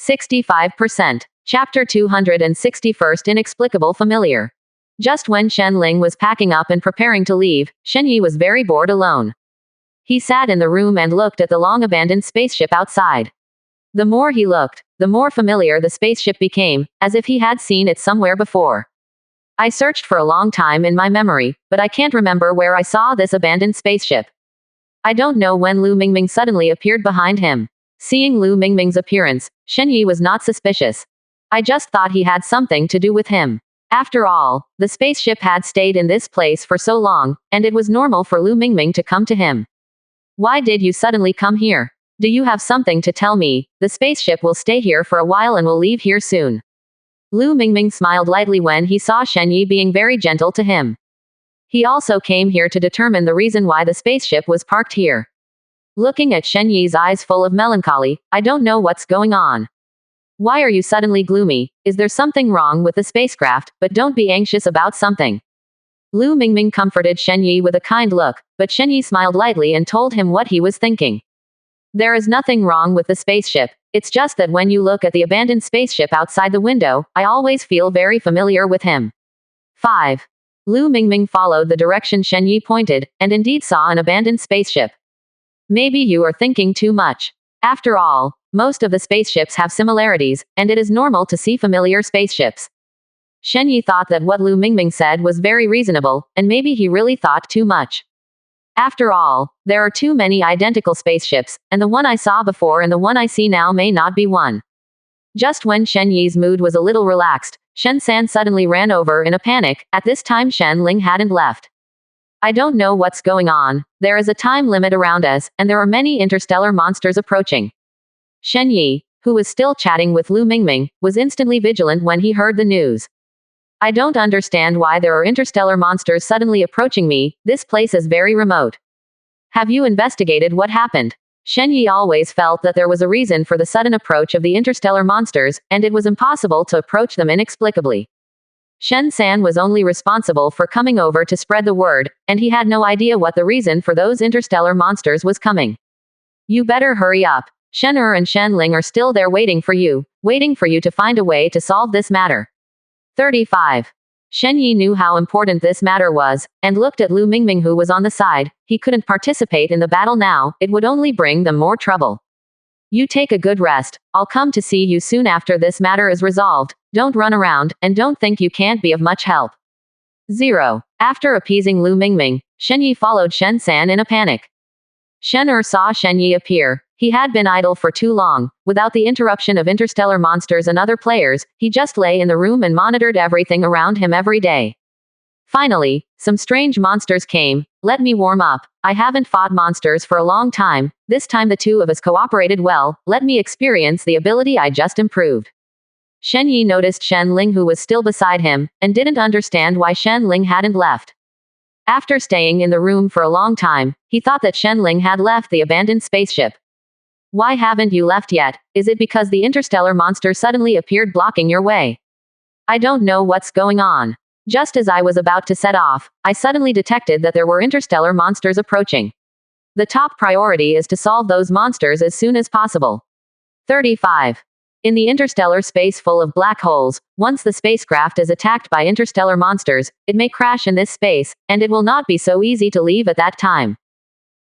65%. Chapter 261st Inexplicable Familiar. Just when Shen Ling was packing up and preparing to leave, Shen Yi was very bored alone. He sat in the room and looked at the long-abandoned spaceship outside. The more he looked, the more familiar the spaceship became, as if he had seen it somewhere before. I searched for a long time in my memory, but I can't remember where I saw this abandoned spaceship. I don't know when Lu Mingming suddenly appeared behind him. Seeing Lu Mingming's appearance, Shen Yi was not suspicious. I just thought he had something to do with him. After all, the spaceship had stayed in this place for so long, and it was normal for Lu Mingming to come to him. Why did you suddenly come here? Do you have something to tell me? The spaceship will stay here for a while and will leave here soon. Lu Mingming smiled lightly when he saw Shen Yi being very gentle to him. He also came here to determine the reason why the spaceship was parked here. Looking at Shen Yi's eyes full of melancholy, I don't know what's going on. Why are you suddenly gloomy? Is there something wrong with the spacecraft? But don't be anxious about something. Lu Mingming comforted Shen Yi with a kind look, but Shen Yi smiled lightly and told him what he was thinking. There is nothing wrong with the spaceship. It's just that when you look at the abandoned spaceship outside the window, I always feel very familiar with him. 5. Lu Mingming followed the direction Shen Yi pointed, and indeed saw an abandoned spaceship. Maybe you are thinking too much. After all, most of the spaceships have similarities, and it is normal to see familiar spaceships. Shen Yi thought that what Lu Mingming said was very reasonable, and maybe he really thought too much. After all, there are too many identical spaceships, and the one I saw before and the one I see now may not be one. Just when Shen Yi's mood was a little relaxed, Shen San suddenly ran over in a panic. At this time Shen Ling hadn't left. I don't know what's going on. There is a time limit around us, and there are many interstellar monsters approaching. Shen Yi, who was still chatting with Lu Mingming, was instantly vigilant when he heard the news. I don't understand why there are interstellar monsters suddenly approaching me. This place is very remote. Have you investigated what happened? Shen Yi always felt that there was a reason for the sudden approach of the interstellar monsters, and it was impossible to approach them inexplicably. Shen San was only responsible for coming over to spread the word, and he had no idea what the reason for those interstellar monsters was coming. You better hurry up. Shen and Shen Ling are still there waiting for you to find a way to solve this matter. 35. Shen Yi knew how important this matter was, and looked at Lu Mingming who was on the side. He couldn't participate in the battle now, it would only bring them more trouble. You take a good rest. I'll come to see you soon after this matter is resolved. Don't run around, and don't think you can't be of much help. 0. After appeasing Lu Mingming, Shen Yi followed Shen San in a panic. Shen saw Shen Yi appear. He had been idle for too long. Without the interruption of interstellar monsters and other players, he just lay in the room and monitored everything around him every day. Finally, some strange monsters came. Let me warm up. I haven't fought monsters for a long time. This time the two of us cooperated well. Let me experience the ability I just improved. Shen Yi noticed Shen Ling who was still beside him, and didn't understand why Shen Ling hadn't left. After staying in the room for a long time, he thought that Shen Ling had left the abandoned spaceship. Why haven't you left yet? Is it because the interstellar monster suddenly appeared blocking your way? I don't know what's going on. Just as I was about to set off, I suddenly detected that there were interstellar monsters approaching. The top priority is to solve those monsters as soon as possible. 35. In the interstellar space full of black holes, once the spacecraft is attacked by interstellar monsters, it may crash in this space, and it will not be so easy to leave at that time.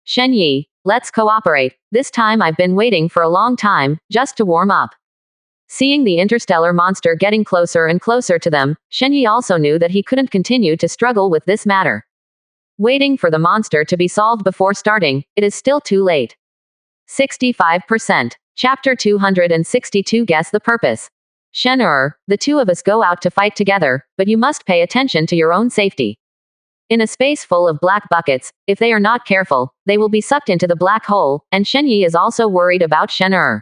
Shen Yi, let's cooperate. This time I've been waiting for a long time, just to warm up. Seeing the interstellar monster getting closer and closer to them, Shen Yi also knew that he couldn't continue to struggle with this matter. Waiting for the monster to be solved before starting, it is still too late. 65%. Chapter 262 Guess the Purpose. Shen the two of us go out to fight together, but you must pay attention to your own safety. In a space full of black buckets, if they are not careful, they will be sucked into the black hole, and Shen Yi is also worried about Shen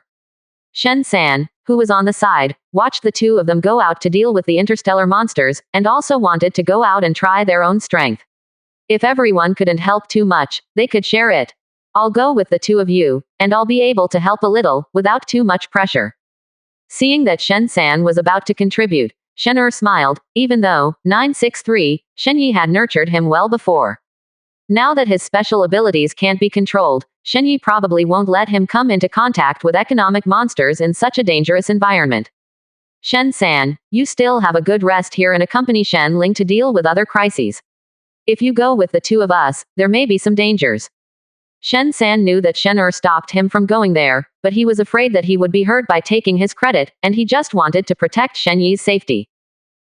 Shen San, who was on the side, watched the two of them go out to deal with the interstellar monsters, and also wanted to go out and try their own strength. If everyone couldn't help too much, they could share it. I'll go with the two of you, and I'll be able to help a little, without too much pressure. Seeing that Shen San was about to contribute, Shen smiled, even though, 963, Shen Yi had nurtured him well before. Now that his special abilities can't be controlled, Shenyi probably won't let him come into contact with economic monsters in such a dangerous environment. Shen-san, you still have a good rest here and accompany Shen Ling to deal with other crises. If you go with the two of us, there may be some dangers. Shen-san knew that Shen stopped him from going there, but he was afraid that he would be hurt by taking his credit, and he just wanted to protect Shen Yi's safety.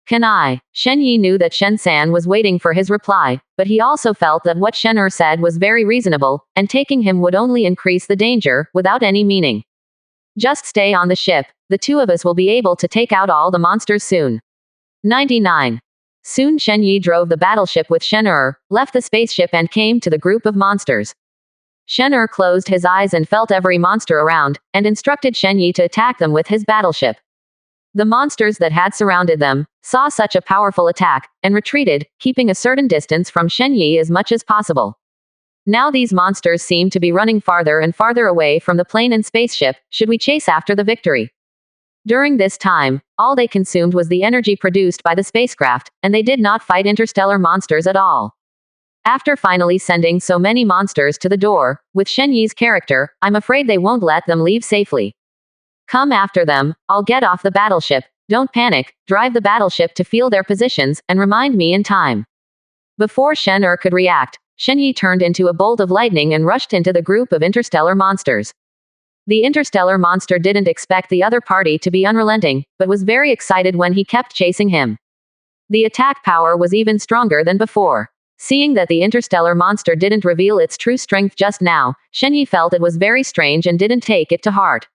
Can I? Shen Yi knew that Shen-san was waiting for his reply, but he also felt that what Shen said was very reasonable, and taking him would only increase the danger, without any meaning. Just stay on the ship, the two of us will be able to take out all the monsters soon. 99. Soon Shen Yi drove the battleship with Shen left the spaceship and came to the group of monsters. Shen closed his eyes and felt every monster around, and instructed Shen Yi to attack them with his battleship. The monsters that had surrounded them saw such a powerful attack, and retreated, keeping a certain distance from Shen Yi as much as possible. Now these monsters seem to be running farther and farther away from the plane and spaceship. Should we chase after the victory? During this time, all they consumed was the energy produced by the spacecraft, and they did not fight interstellar monsters at all. After finally sending so many monsters to the door, with Shen Yi's character, I'm afraid they won't let them leave safely. Come after them, I'll get off the battleship, don't panic, drive the battleship to feel their positions, and remind me in time. Before Shen could react, Shen Yi turned into a bolt of lightning and rushed into the group of interstellar monsters. The interstellar monster didn't expect the other party to be unrelenting, but was very excited when he kept chasing him. The attack power was even stronger than before. Seeing that the interstellar monster didn't reveal its true strength just now, Shen Yi felt it was very strange and didn't take it to heart.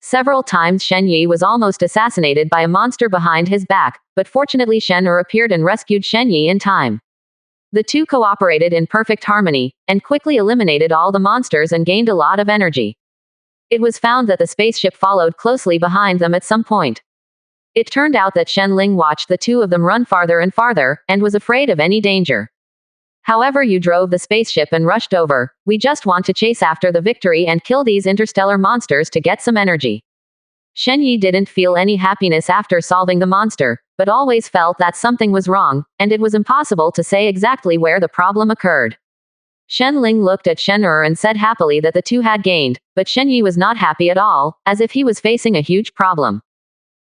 Several times Shen Yi was almost assassinated by a monster behind his back, but fortunately Shen appeared and rescued Shen Yi in time. The two cooperated in perfect harmony, and quickly eliminated all the monsters and gained a lot of energy. It was found that the spaceship followed closely behind them at some point. It turned out that Shen Ling watched the two of them run farther and farther, and was afraid of any danger. However, you drove the spaceship and rushed over. We just want to chase after the victory and kill these interstellar monsters to get some energy. Shen Yi didn't feel any happiness after solving the monster, but always felt that something was wrong, and it was impossible to say exactly where the problem occurred. Shen Ling looked at Shen and said happily that the two had gained, but Shen Yi was not happy at all, as if he was facing a huge problem.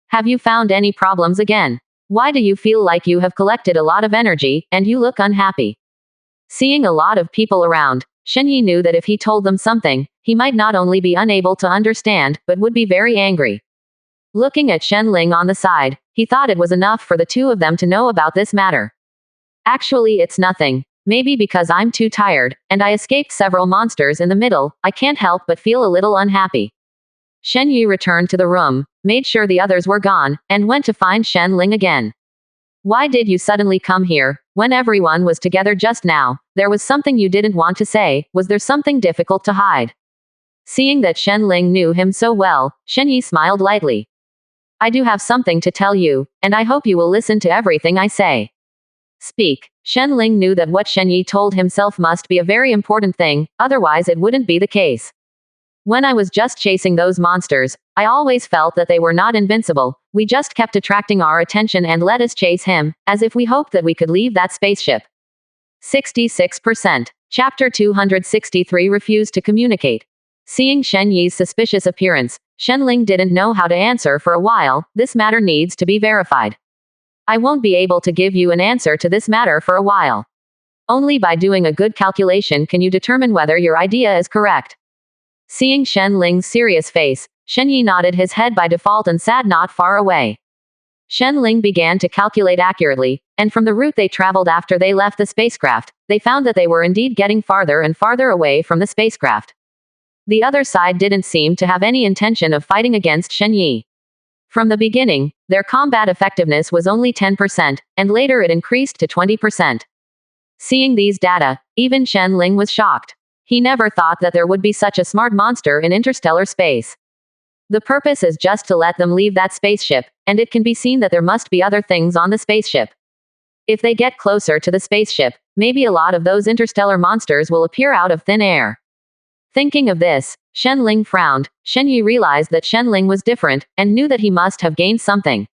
Have you found any problems again? Why do you feel like you have collected a lot of energy, and you look unhappy? Seeing a lot of people around, Shen Yi knew that if he told them something, he might not only be unable to understand, but would be very angry. Looking at Shen Ling on the side, he thought it was enough for the two of them to know about this matter. Actually, it's nothing. Maybe because I'm too tired, and I escaped several monsters in the middle, I can't help but feel a little unhappy. Shen Yi returned to the room, made sure the others were gone, and went to find Shen Ling again. Why did you suddenly come here, when everyone was together just now? There was something you didn't want to say. Was there something difficult to hide? Seeing that Shen Ling knew him so well, Shen Yi smiled lightly. I do have something to tell you, and I hope you will listen to everything I say. Speak. Shen Ling knew that what Shen Yi told himself must be a very important thing, otherwise it wouldn't be the case. When I was just chasing those monsters, I always felt that they were not invincible. We just kept attracting our attention and let us chase him, as if we hoped that we could leave that spaceship. 66%. Chapter 263 Refused to communicate. Seeing Shen Yi's suspicious appearance, Shen Ling didn't know how to answer for a while. This matter needs to be verified. I won't be able to give you an answer to this matter for a while. Only by doing a good calculation can you determine whether your idea is correct. Seeing Shen Ling's serious face, Shen Yi nodded his head by default and sat not far away. Shen Ling began to calculate accurately, and from the route they traveled after they left the spacecraft, they found that they were indeed getting farther and farther away from the spacecraft. The other side didn't seem to have any intention of fighting against Shen Yi. From the beginning, their combat effectiveness was only 10%, and later it increased to 20%. Seeing these data, even Shen Ling was shocked. He never thought that there would be such a smart monster in interstellar space. The purpose is just to let them leave that spaceship, and it can be seen that there must be other things on the spaceship. If they get closer to the spaceship, maybe a lot of those interstellar monsters will appear out of thin air. Thinking of this, Shen Ling frowned. Shen Yi realized that Shen Ling was different, and knew that he must have gained something.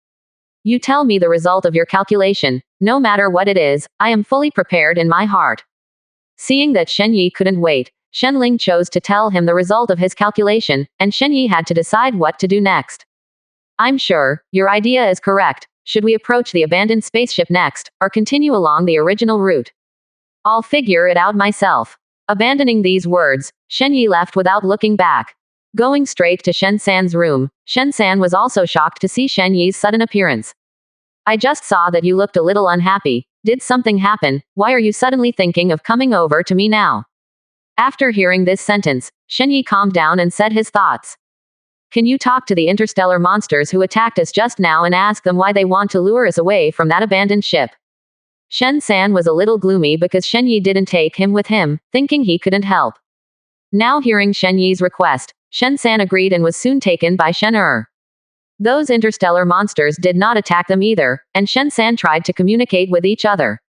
You tell me the result of your calculation. No matter what it is, I am fully prepared in my heart. Seeing that Shen Yi couldn't wait, Shen Ling chose to tell him the result of his calculation, and Shen Yi had to decide what to do next. I'm sure, your idea is correct. Should we approach the abandoned spaceship next, or continue along the original route? I'll figure it out myself. Abandoning these words, Shen Yi left without looking back. Going straight to Shen San's room, Shen San was also shocked to see Shen Yi's sudden appearance. I just saw that you looked a little unhappy. Did something happen? Why are you suddenly thinking of coming over to me now? After hearing this sentence, Shen Yi calmed down and said his thoughts. Can you talk to the interstellar monsters who attacked us just now and ask them why they want to lure us away from that abandoned ship? Shen San was a little gloomy because Shen Yi didn't take him with him, thinking he couldn't help. Now hearing Shen Yi's request, Shen San agreed and was soon taken by Shen Er. Those interstellar monsters did not attack them either, and Shen San tried to communicate with each other.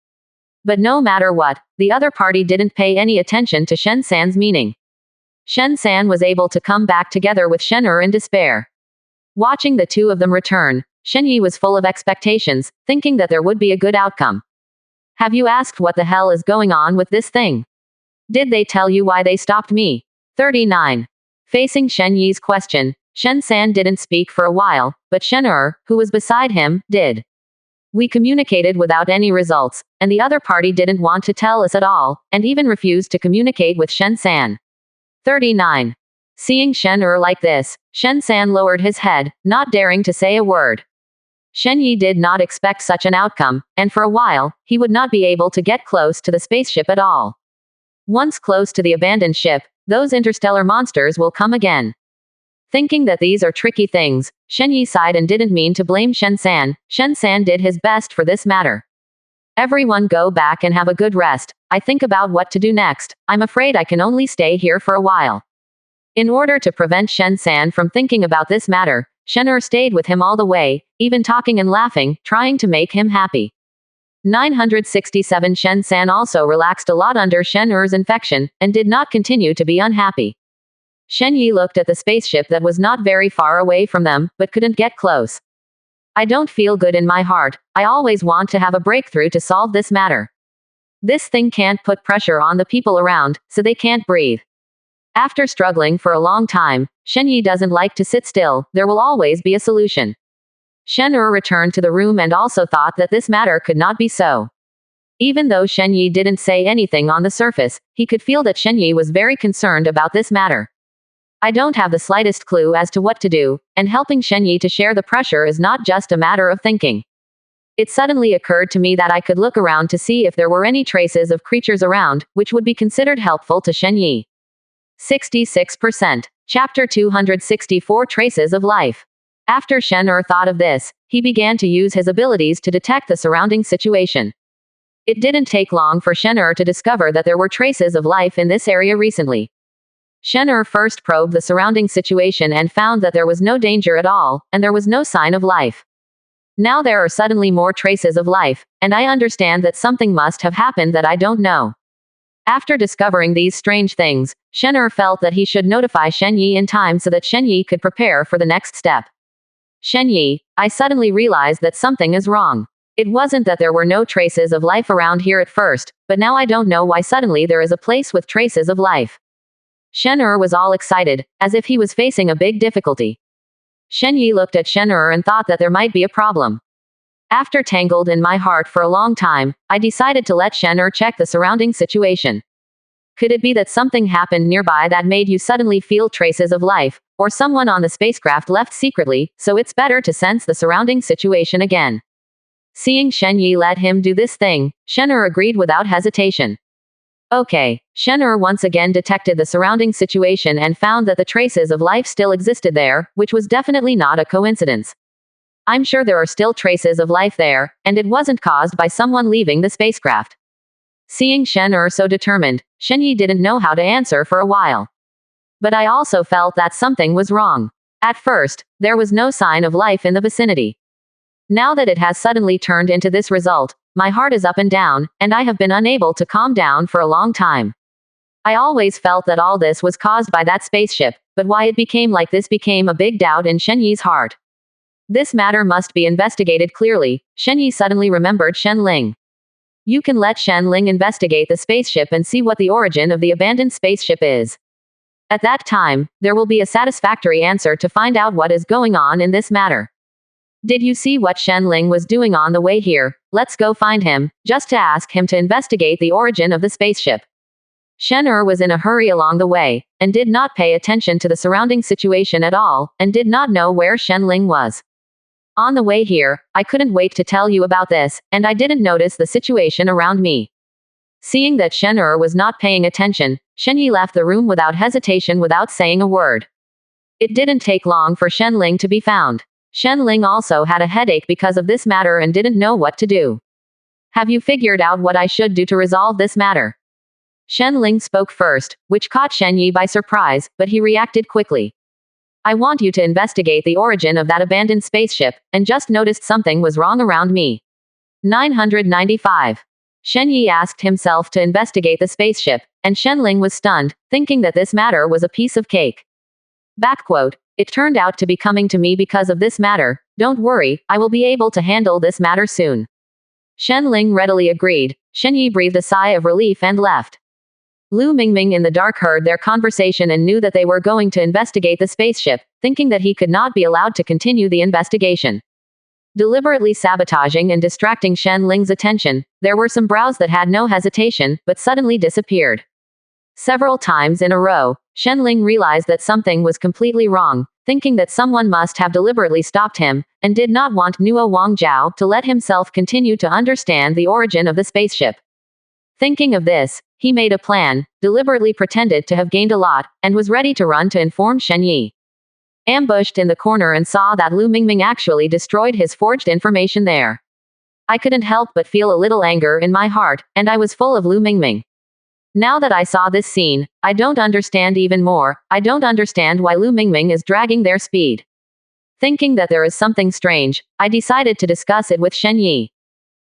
But no matter what, the other party didn't pay any attention to Shen San's meaning. Shen San was able to come back together with Shen Er in despair. Watching the two of them return, Shen Yi was full of expectations, thinking that there would be a good outcome. Have you asked what the hell is going on with this thing? Did they tell you why they stopped me? 39. Facing Shen Yi's question, Shen San didn't speak for a while, but Shen Er, who was beside him, did. We communicated without any results, and the other party didn't want to tell us at all, and even refused to communicate with Shen San. 39. Seeing Shen Er like this, Shen San lowered his head, not daring to say a word. Shen Yi did not expect such an outcome, and for a while, he would not be able to get close to the spaceship at all. Once close to the abandoned ship, those interstellar monsters will come again. Thinking that these are tricky things, Shen Yi sighed and didn't mean to blame Shen San. Shen San did his best for this matter. Everyone go back and have a good rest. I think about what to do next. I'm afraid I can only stay here for a while. In order to prevent Shen San from thinking about this matter, Shen Er stayed with him all the way, even talking and laughing, trying to make him happy. 967 Shen San also relaxed a lot under Shen Er's infection, and did not continue to be unhappy. Shen Yi looked at the spaceship that was not very far away from them, but couldn't get close. I don't feel good in my heart. I always want to have a breakthrough to solve this matter. This thing can't put pressure on the people around, so they can't breathe. After struggling for a long time, Shen Yi doesn't like to sit still. There will always be a solution. Shen Er returned to the room and also thought that this matter could not be so. Even though Shen Yi didn't say anything on the surface, he could feel that Shen Yi was very concerned about this matter. I don't have the slightest clue as to what to do, and helping Shen Yi to share the pressure is not just a matter of thinking. It suddenly occurred to me that I could look around to see if there were any traces of creatures around, which would be considered helpful to Shen Yi. 66%. Chapter 264 Traces of Life. After Shen Er thought of this, he began to use his abilities to detect the surrounding situation. It didn't take long for Shen Er to discover that there were traces of life in this area recently. Shen Er first probed the surrounding situation and found that there was no danger at all, and there was no sign of life. Now there are suddenly more traces of life, and I understand that something must have happened that I don't know. After discovering these strange things, Shen Er felt that he should notify Shen Yi in time so that Shen Yi could prepare for the next step. Shen Yi, I suddenly realized that something is wrong. It wasn't that there were no traces of life around here at first, but now I don't know why suddenly there is a place with traces of life. Shen Er was all excited, as if he was facing a big difficulty. Shen Yi looked at Shen Er and thought that there might be a problem. After tangled in my heart for a long time, I decided to let Shen Er check the surrounding situation. Could it be that something happened nearby that made you suddenly feel traces of life, or someone on the spacecraft left secretly, so it's better to sense the surrounding situation again? Seeing Shen Yi let him do this thing, Shen Er agreed without hesitation. Okay. Shen Er once again detected the surrounding situation and found that the traces of life still existed there, which was definitely not a coincidence. I'm sure there are still traces of life there, and it wasn't caused by someone leaving the spacecraft. Seeing Shen Er so determined, Shen Yi didn't know how to answer for a while. But I also felt that something was wrong. At first, there was no sign of life in the vicinity. Now that it has suddenly turned into this result, my heart is up and down, and I have been unable to calm down for a long time. I always felt that all this was caused by that spaceship, but why it became like this became a big doubt in Shen Yi's heart. This matter must be investigated clearly. Shen Yi suddenly remembered Shen Ling. You can let Shen Ling investigate the spaceship and see what the origin of the abandoned spaceship is. At that time, there will be a satisfactory answer to find out what is going on in this matter. Did you see what Shen Ling was doing on the way here? Let's go find him, just to ask him to investigate the origin of the spaceship. Shen was in a hurry along the way, and did not pay attention to the surrounding situation at all, and did not know where Shen Ling was. On the way here, I couldn't wait to tell you about this, and I didn't notice the situation around me. Seeing that Shen was not paying attention, Shen Yi left the room without hesitation, without saying a word. It didn't take long for Shen Ling to be found. Shen Ling also had a headache because of this matter and didn't know what to do. Have you figured out what I should do to resolve this matter? Shen Ling spoke first, which caught Shen Yi by surprise, but he reacted quickly. I want you to investigate the origin of that abandoned spaceship, and just noticed something was wrong around me. 995. Shen Yi asked himself to investigate the spaceship, and Shen Ling was stunned, thinking that this matter was a piece of cake. Backquote, it turned out to be coming to me because of this matter. Don't worry, I will be able to handle this matter soon. Shen Ling readily agreed. Shen Yi breathed a sigh of relief and left. Lu Mingming in the dark heard their conversation and knew that they were going to investigate the spaceship, thinking that he could not be allowed to continue the investigation. Deliberately sabotaging and distracting Shen Ling's attention, there were some brows that had no hesitation, but suddenly disappeared. Several times in a row, Shen Ling realized that something was completely wrong, thinking that someone must have deliberately stopped him, and did not want Nuo Wangjiao to let himself continue to understand the origin of the spaceship. Thinking of this, he made a plan, deliberately pretended to have gained a lot, and was ready to run to inform Shen Yi. Ambushed in the corner and saw that Lu Mingming actually destroyed his forged information there. I couldn't help but feel a little anger in my heart, and I was full of Lu Mingming. Now that I saw this scene, I don't understand even more. I don't understand why Lu Mingming is dragging their speed. Thinking that there is something strange, I decided to discuss it with Shen Yi.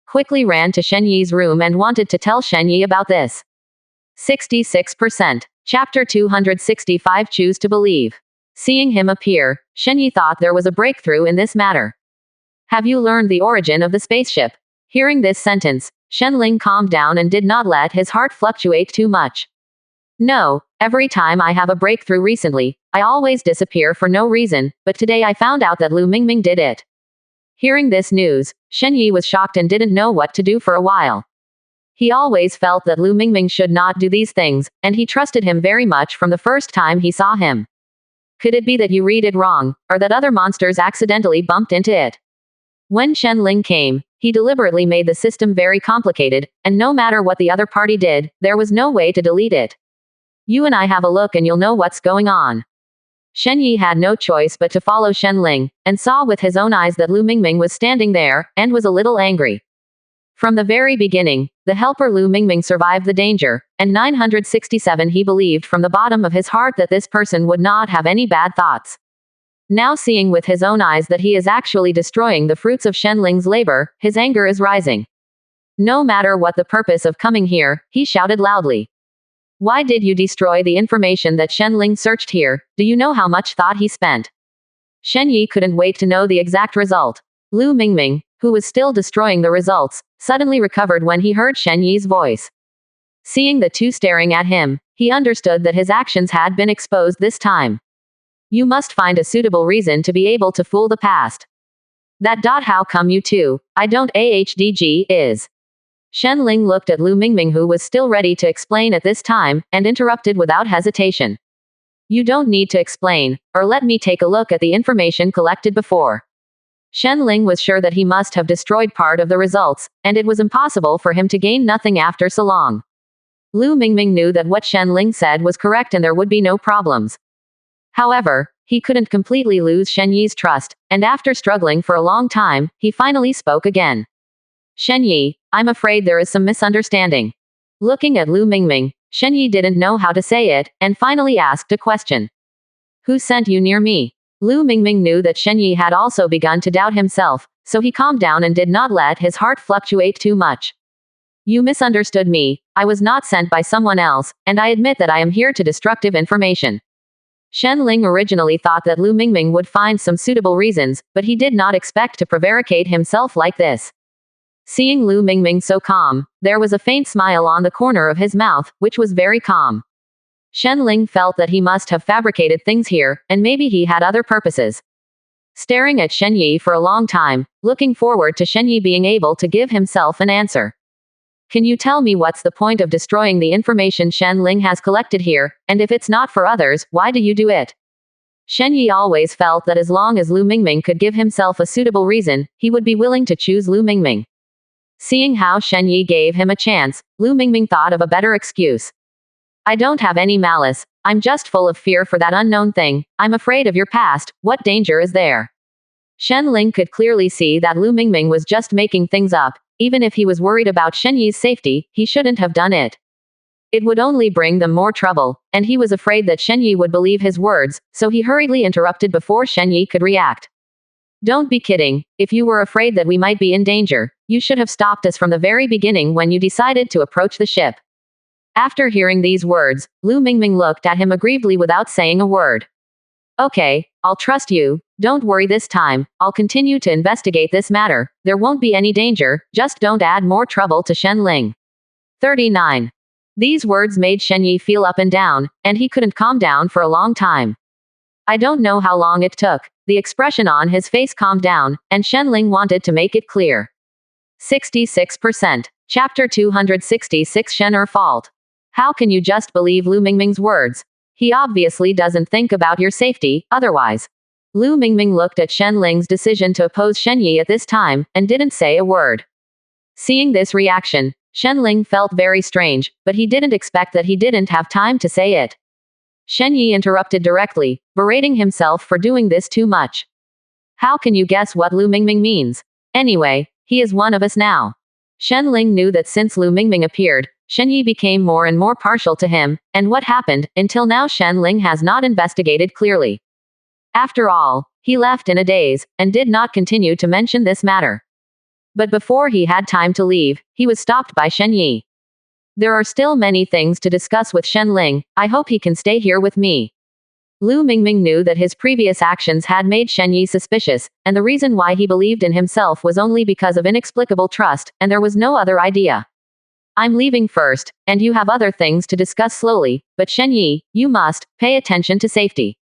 Quickly ran to Shen Yi's room and wanted to tell Shen Yi about this. 66%. Chapter 265. Choose to believe. Seeing him appear, Shen Yi thought there was a breakthrough in this matter. Have you learned the origin of the spaceship? Hearing this sentence, Shen Ling calmed down and did not let his heart fluctuate too much. No, every time I have a breakthrough recently, I always disappear for no reason, but today I found out that Lu Mingming did it. Hearing this news, Shen Yi was shocked and didn't know what to do for a while. He always felt that Lu Mingming should not do these things, and he trusted him very much from the first time he saw him. Could it be that you read it wrong, or that other monsters accidentally bumped into it? When Shen Ling came, he deliberately made the system very complicated, and no matter what the other party did, there was no way to delete it. You and I have a look and you'll know what's going on. Shen Yi had no choice but to follow Shen Ling, and saw with his own eyes that Lu Mingming was standing there, and was a little angry. From the very beginning, the helper Lu Mingming survived the danger, and 967 he believed from the bottom of his heart that this person would not have any bad thoughts. Now seeing with his own eyes that he is actually destroying the fruits of Shen Ling's labor, his anger is rising. No matter what the purpose of coming here, he shouted loudly. Why did you destroy the information that Shen Ling searched here? Do you know how much thought he spent? Shen Yi couldn't wait to know the exact result. Lu Mingming, who was still destroying the results, suddenly recovered when he heard Shen Yi's voice. Seeing the two staring at him, he understood that his actions had been exposed this time. You must find a suitable reason to be able to fool the past. How come you two? I don't ahdg is. Shen Ling looked at Lu Mingming, who was still ready to explain at this time, and interrupted without hesitation. You don't need to explain, or let me take a look at the information collected before. Shen Ling was sure that he must have destroyed part of the results, and it was impossible for him to gain nothing after so long. Lu Mingming knew that what Shen Ling said was correct and there would be no problems. However, he couldn't completely lose Shen Yi's trust, and after struggling for a long time, he finally spoke again. Shen Yi, I'm afraid there is some misunderstanding. Looking at Lu Mingming, Shen Yi didn't know how to say it, and finally asked a question. Who sent you near me? Lu Mingming knew that Shen Yi had also begun to doubt himself, so he calmed down and did not let his heart fluctuate too much. You misunderstood me. I was not sent by someone else, and I admit that I am here to destructive information. Shen Ling originally thought that Lu Mingming would find some suitable reasons, but he did not expect to prevaricate himself like this. Seeing Lu Mingming so calm, there was a faint smile on the corner of his mouth, which was very calm. Shen Ling felt that he must have fabricated things here, and maybe he had other purposes. Staring at Shen Yi for a long time, looking forward to Shen Yi being able to give himself an answer. Can you tell me what's the point of destroying the information Shen Ling has collected here, and if it's not for others, why do you do it? Shen Yi always felt that as long as Lu Mingming could give himself a suitable reason, he would be willing to choose Lu Mingming. Seeing how Shen Yi gave him a chance, Lu Mingming thought of a better excuse. I don't have any malice, I'm just full of fear for that unknown thing, I'm afraid of your past, what danger is there? Shen Ling could clearly see that Lu Mingming was just making things up, even if he was worried about Shen Yi's safety, he shouldn't have done it. It would only bring them more trouble, and he was afraid that Shen Yi would believe his words, so he hurriedly interrupted before Shen Yi could react. Don't be kidding, if you were afraid that we might be in danger, you should have stopped us from the very beginning when you decided to approach the ship. After hearing these words, Lu Mingming looked at him aggrievedly without saying a word. Okay, I'll trust you, don't worry this time, I'll continue to investigate this matter, there won't be any danger, just don't add more trouble to Shen Ling. 39. These words made Shen Yi feel up and down, and he couldn't calm down for a long time. I don't know how long it took, the expression on his face calmed down, and Shen Ling wanted to make it clear. 66%. Chapter 266 Shen'er Fault. How can you just believe Lu Mingming's words? He obviously doesn't think about your safety, otherwise. Lu Mingming looked at Shen Ling's decision to oppose Shen Yi at this time, and didn't say a word. Seeing this reaction, Shen Ling felt very strange, but he didn't expect that he didn't have time to say it. Shen Yi interrupted directly, berating himself for doing this too much. How can you guess what Lu Mingming means? Anyway, he is one of us now. Shen Ling knew that since Lu Mingming appeared, Shen Yi became more and more partial to him, and what happened, until now Shen Ling has not investigated clearly. After all, he left in a daze, and did not continue to mention this matter. But before he had time to leave, he was stopped by Shen Yi. There are still many things to discuss with Shen Ling, I hope he can stay here with me. Lu Mingming knew that his previous actions had made Shen Yi suspicious, and the reason why he believed in himself was only because of inexplicable trust, and there was no other idea. I'm leaving first, and you have other things to discuss slowly, but Shen Yi, you must pay attention to safety.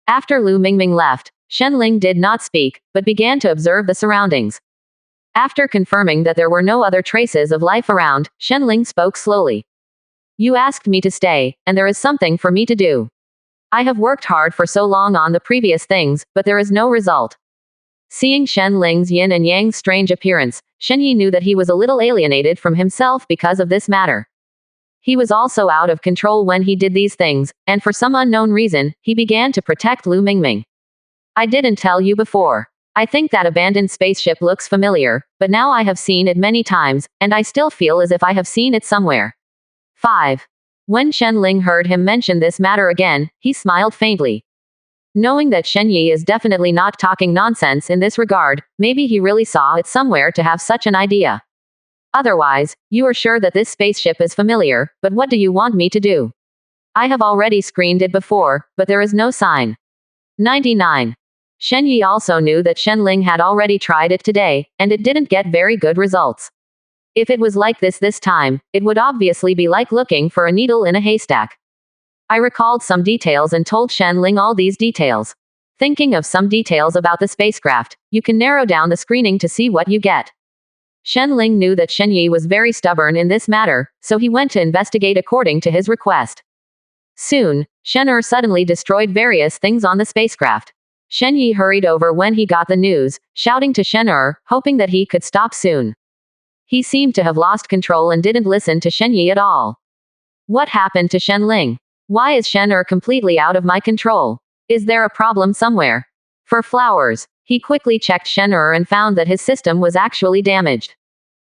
After Lu Mingming left, Shen Ling did not speak, but began to observe the surroundings. After confirming that there were no other traces of life around, Shen Ling spoke slowly. You asked me to stay, and there is something for me to do. I have worked hard for so long on the previous things, but there is no result. Seeing Shen Ling's yin and yang's strange appearance, Shen Yi knew that he was a little alienated from himself because of this matter. He was also out of control when he did these things, and for some unknown reason, he began to protect Lu Mingming. I didn't tell you before. I think that abandoned spaceship looks familiar, but now I have seen it many times, and I still feel as if I have seen it somewhere. 5. When Shen Ling heard him mention this matter again, he smiled faintly. Knowing that Shen Yi is definitely not talking nonsense in this regard, maybe he really saw it somewhere to have such an idea. Otherwise, you are sure that this spaceship is familiar, but what do you want me to do? I have already screened it before, but there is no sign. 99. Shen Yi also knew that Shen Ling had already tried it today, and it didn't get very good results. If it was like this time, it would obviously be like looking for a needle in a haystack. I recalled some details and told Shen Ling all these details. Thinking of some details about the spacecraft, you can narrow down the screening to see what you get. Shen Ling knew that Shen Yi was very stubborn in this matter, so he went to investigate according to his request. Soon, Shen suddenly destroyed various things on the spacecraft. Shen Yi hurried over when he got the news, shouting to Shen hoping that he could stop soon. He seemed to have lost control and didn't listen to Shen Yi at all. What happened to Shen Ling? Why is Shen completely out of my control? Is there a problem somewhere? For flowers, he quickly checked Shen and found that his system was actually damaged.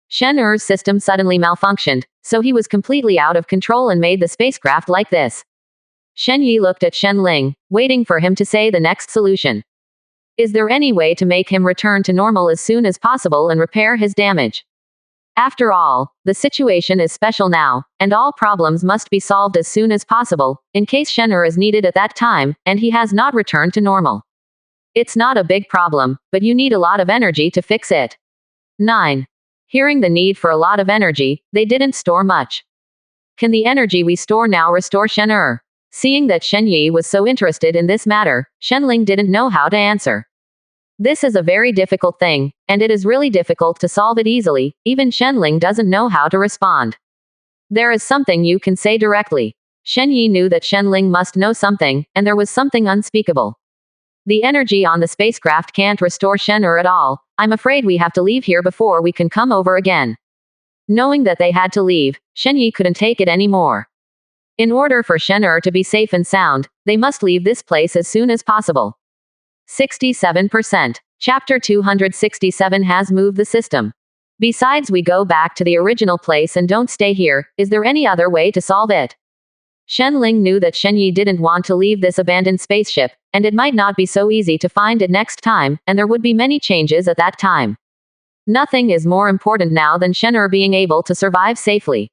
Shen system suddenly malfunctioned, so he was completely out of control and made the spacecraft like this. Shen Yi looked at Shen Ling, waiting for him to say the next solution. Is there any way to make him return to normal as soon as possible and repair his damage? After all, the situation is special now, and all problems must be solved as soon as possible, in case Shen is needed at that time, and he has not returned to normal. It's not a big problem, but you need a lot of energy to fix it. 9. Hearing the need for a lot of energy, they didn't store much. Can the energy we store now restore Shen Er? Seeing that Shen Yi was so interested in this matter, Shen Ling didn't know how to answer. This is a very difficult thing, and it is really difficult to solve it easily. Even Shen Ling doesn't know how to respond. There is something you can say directly. Shen Yi knew that Shen Ling must know something, and there was something unspeakable. The energy on the spacecraft can't restore Shen Er at all. I'm afraid we have to leave here before we can come over again. Knowing that they had to leave, Shen Yi couldn't take it anymore. In order for Shen Er to be safe and sound, they must leave this place as soon as possible. 67%. Chapter 267 has moved the system. Besides, we go back to the original place and don't stay here. Is there any other way to solve it? Shen Ling knew that Shen Yi didn't want to leave this abandoned spaceship, and it might not be so easy to find it next time, and there would be many changes at that time. Nothing is more important now than Shen Er being able to survive safely.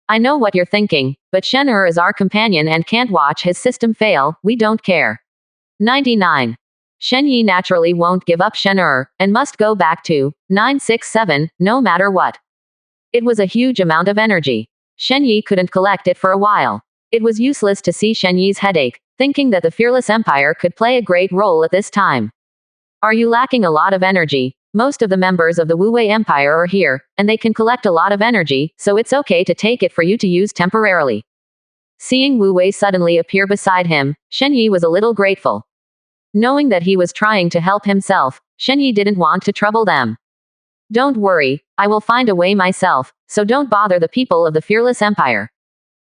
I know what you're thinking, but Shen Er is our companion and can't watch his system fail. We don't care. 99. Shen Yi naturally won't give up Shen Er, and must go back to 967, no matter what. It was a huge amount of energy. Shen Yi couldn't collect it for a while. It was useless to see Shen Yi's headache, thinking that the Fearless Empire could play a great role at this time. Are you lacking a lot of energy? Most of the members of the Wu Wei Empire are here, and they can collect a lot of energy, so it's okay to take it for you to use temporarily. Seeing Wu Wei suddenly appear beside him, Shen Yi was a little grateful. Knowing that he was trying to help himself, Shen Yi didn't want to trouble them. Don't worry, I will find a way myself, so don't bother the people of the Fearless Empire.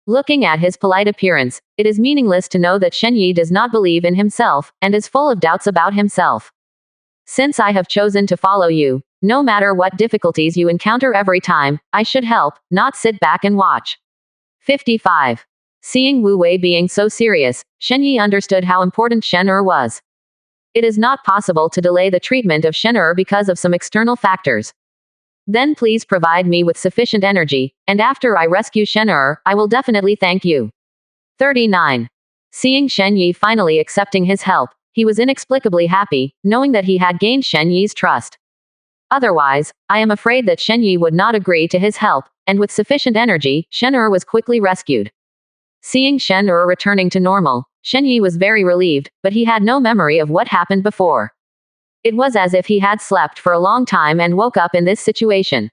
Looking at his polite appearance, it is meaningless to know that Shen Yi does not believe in himself, and is full of doubts about himself. Since I have chosen to follow you, no matter what difficulties you encounter every time, I should help, not sit back and watch. 55. Seeing Wu Wei being so serious, Shen Yi understood how important Shen Er was. It is not possible to delay the treatment of Shen Er because of some external factors. Then please provide me with sufficient energy, and after I rescue Shen Er, I will definitely thank you. 39. Seeing Shen Yi finally accepting his help, he was inexplicably happy, knowing that he had gained Shen Yi's trust. Otherwise, I am afraid that Shen Yi would not agree to his help, and with sufficient energy, Shen Er was quickly rescued. Seeing Shen Er returning to normal, Shen Yi was very relieved, but he had no memory of what happened before. It was as if he had slept for a long time and woke up in this situation.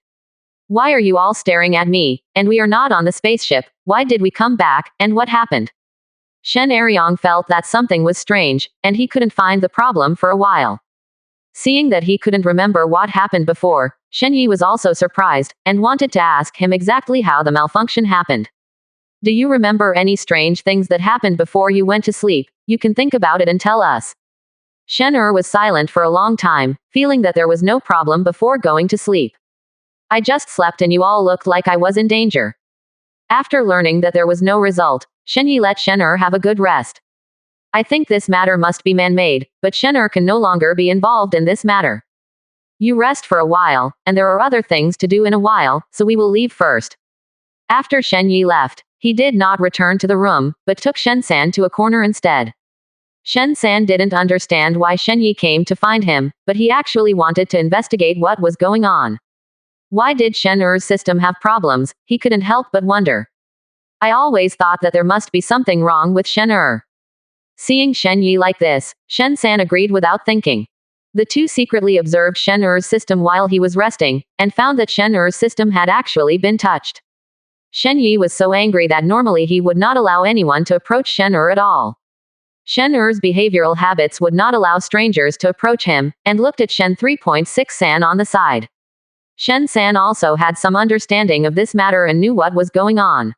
Why are you all staring at me, and we are not on the spaceship? Why did we come back, and what happened? Shen Eryong felt that something was strange, and he couldn't find the problem for a while. Seeing that he couldn't remember what happened before, Shen Yi was also surprised, and wanted to ask him exactly how the malfunction happened. Do you remember any strange things that happened before you went to sleep? You can think about it and tell us. Shen Er was silent for a long time, feeling that there was no problem before going to sleep. I just slept and you all looked like I was in danger. After learning that there was no result, Shen Yi let Shen Er have a good rest. I think this matter must be man-made, but Shen Er can no longer be involved in this matter. You rest for a while, and there are other things to do in a while, so we will leave first. After Shen Yi left, he did not return to the room, but took Shen San to a corner instead. Shen San didn't understand why Shen Yi came to find him, but he actually wanted to investigate what was going on. Why did Shen Er's system have problems? He couldn't help but wonder. I always thought that there must be something wrong with Shen Er. Seeing Shen Yi like this, Shen San agreed without thinking. The two secretly observed Shen Er's system while he was resting, and found that Shen Er's system had actually been touched. Shen Yi was so angry that normally he would not allow anyone to approach Shen Er at all. Shen Er's behavioral habits would not allow strangers to approach him, and looked at Shen 3.6 San on the side. Shen San also had some understanding of this matter and knew what was going on.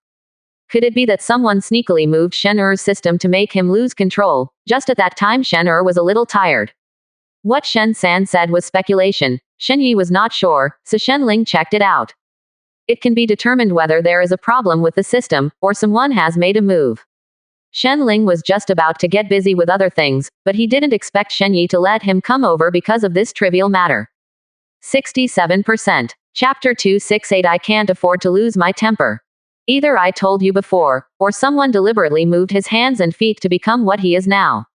Could it be that someone sneakily moved Shen Er's system to make him lose control? Just at that time Shen Er was a little tired. What Shen San said was speculation. Shen Yi was not sure, so Shen Ling checked it out. It can be determined whether there is a problem with the system, or someone has made a move. Shen Ling was just about to get busy with other things, but he didn't expect Shen Yi to let him come over because of this trivial matter. 67%. Chapter 268 I can't afford to lose my temper. Either I told you before, or someone deliberately moved his hands and feet to become what he is now.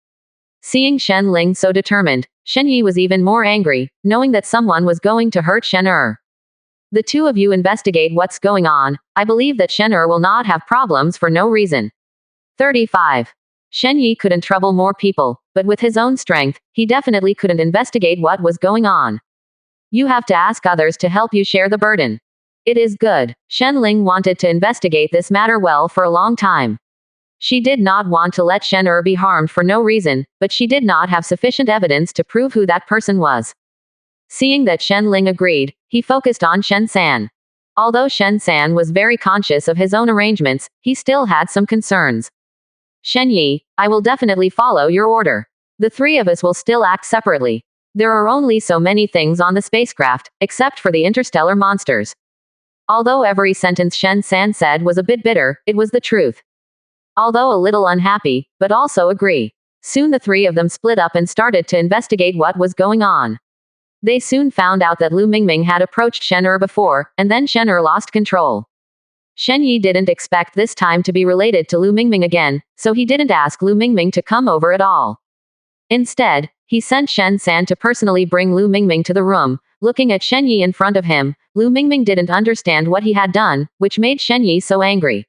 Seeing Shen Ling so determined, Shen Yi was even more angry, knowing that someone was going to hurt Shen Er. The two of you investigate what's going on. I believe that Shen will not have problems for no reason. 35. Shen Yi couldn't trouble more people, but with his own strength, he definitely couldn't investigate what was going on. You have to ask others to help you share the burden. It is good. Shen Ling wanted to investigate this matter well for a long time. She did not want to let Shen be harmed for no reason, but she did not have sufficient evidence to prove who that person was. Seeing that Shen Ling agreed, he focused on Shen San. Although Shen San was very conscious of his own arrangements, he still had some concerns. Shen Yi, I will definitely follow your order. The three of us will still act separately. There are only so many things on the spacecraft, except for the interstellar monsters. Although every sentence Shen San said was a bit bitter, it was the truth. Although a little unhappy, but also agree. Soon the three of them split up and started to investigate what was going on. They soon found out that Lu Mingming had approached Shen before, and then Shen lost control. Shen Yi didn't expect this time to be related to Lu Mingming again, so he didn't ask Lu Mingming to come over at all. Instead, he sent Shen San to personally bring Lu Mingming to the room. Looking at Shen Yi in front of him, Lu Mingming didn't understand what he had done, which made Shen Yi so angry.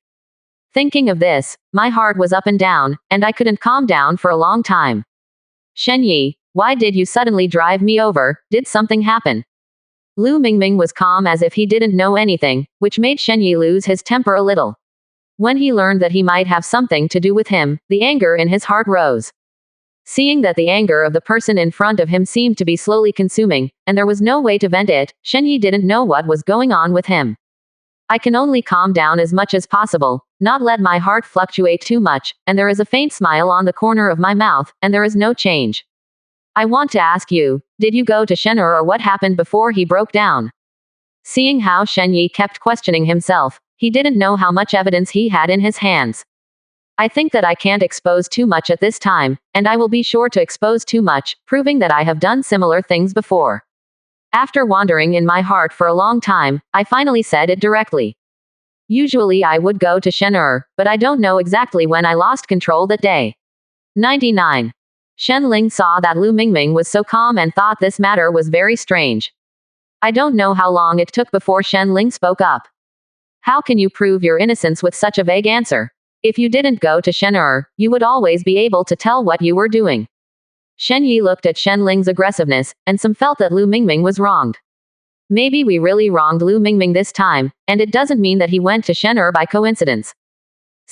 Thinking of this, my heart was up and down, and I couldn't calm down for a long time. Shen Yi, why did you suddenly drive me over? Did something happen? Lu Mingming was calm as if he didn't know anything, which made Shen Yi lose his temper a little. When he learned that he might have something to do with him, the anger in his heart rose. Seeing that the anger of the person in front of him seemed to be slowly consuming, and there was no way to vent it, Shen Yi didn't know what was going on with him. I can only calm down as much as possible, not let my heart fluctuate too much, and there is a faint smile on the corner of my mouth, and there is no change. I want to ask you, did you go to Shen or what happened before he broke down? Seeing how Shen Yi kept questioning himself, he didn't know how much evidence he had in his hands. I think that I can't expose too much at this time, and I will be sure to expose too much, proving that I have done similar things before. After wandering in my heart for a long time, I finally said it directly. Usually I would go to Shen but I don't know exactly when I lost control that day. 99. Shen Ling saw that Lu Mingming was so calm and thought this matter was very strange. I don't know how long it took before Shen Ling spoke up. How can you prove your innocence with such a vague answer? If you didn't go to Shen you would always be able to tell what you were doing. Shen Yi looked at Shen Ling's aggressiveness, and some felt that Lu Mingming was wronged. Maybe we really wronged Lu Mingming this time, and it doesn't mean that he went to Shen by coincidence.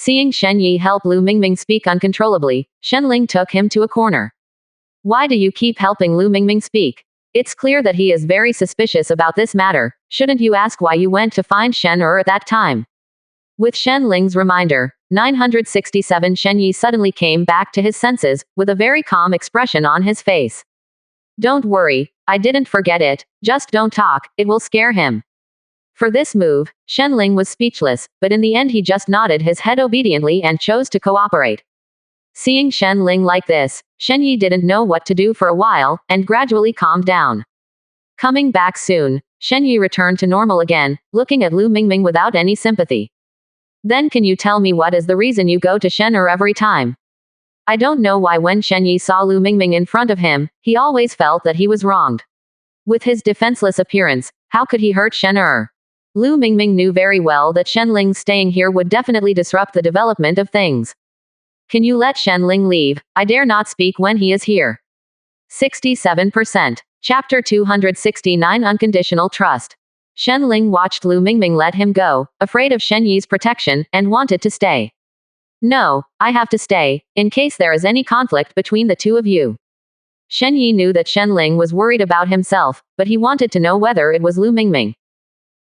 Seeing Shen Yi help Lu Mingming speak uncontrollably, Shen Ling took him to a corner. Why do you keep helping Lu Mingming speak? It's clear that he is very suspicious about this matter. Shouldn't you ask why you went to find Shen at that time? With Shen Ling's reminder, 967 Shen Yi suddenly came back to his senses, with a very calm expression on his face. Don't worry, I didn't forget it, just don't talk, it will scare him. For this move, Shen Ling was speechless, but in the end he just nodded his head obediently and chose to cooperate. Seeing Shen Ling like this, Shen Yi didn't know what to do for a while, and gradually calmed down. Coming back soon, Shen Yi returned to normal again, looking at Lu Mingming without any sympathy. Then can you tell me what is the reason you go to Shen every time? I don't know why when Shen Yi saw Lu Mingming in front of him, he always felt that he was wronged. With his defenseless appearance, how could he hurt Shen Lu Mingming knew very well that Shen Ling staying here would definitely disrupt the development of things. Can you let Shen Ling leave? I dare not speak when he is here. 67%. Chapter 269 Unconditional Trust. Shen Ling watched Lu Mingming let him go, afraid of Shen Yi's protection, and wanted to stay. No, I have to stay, in case there is any conflict between the two of you. Shen Yi knew that Shen Ling was worried about himself, but he wanted to know whether it was Lu Mingming.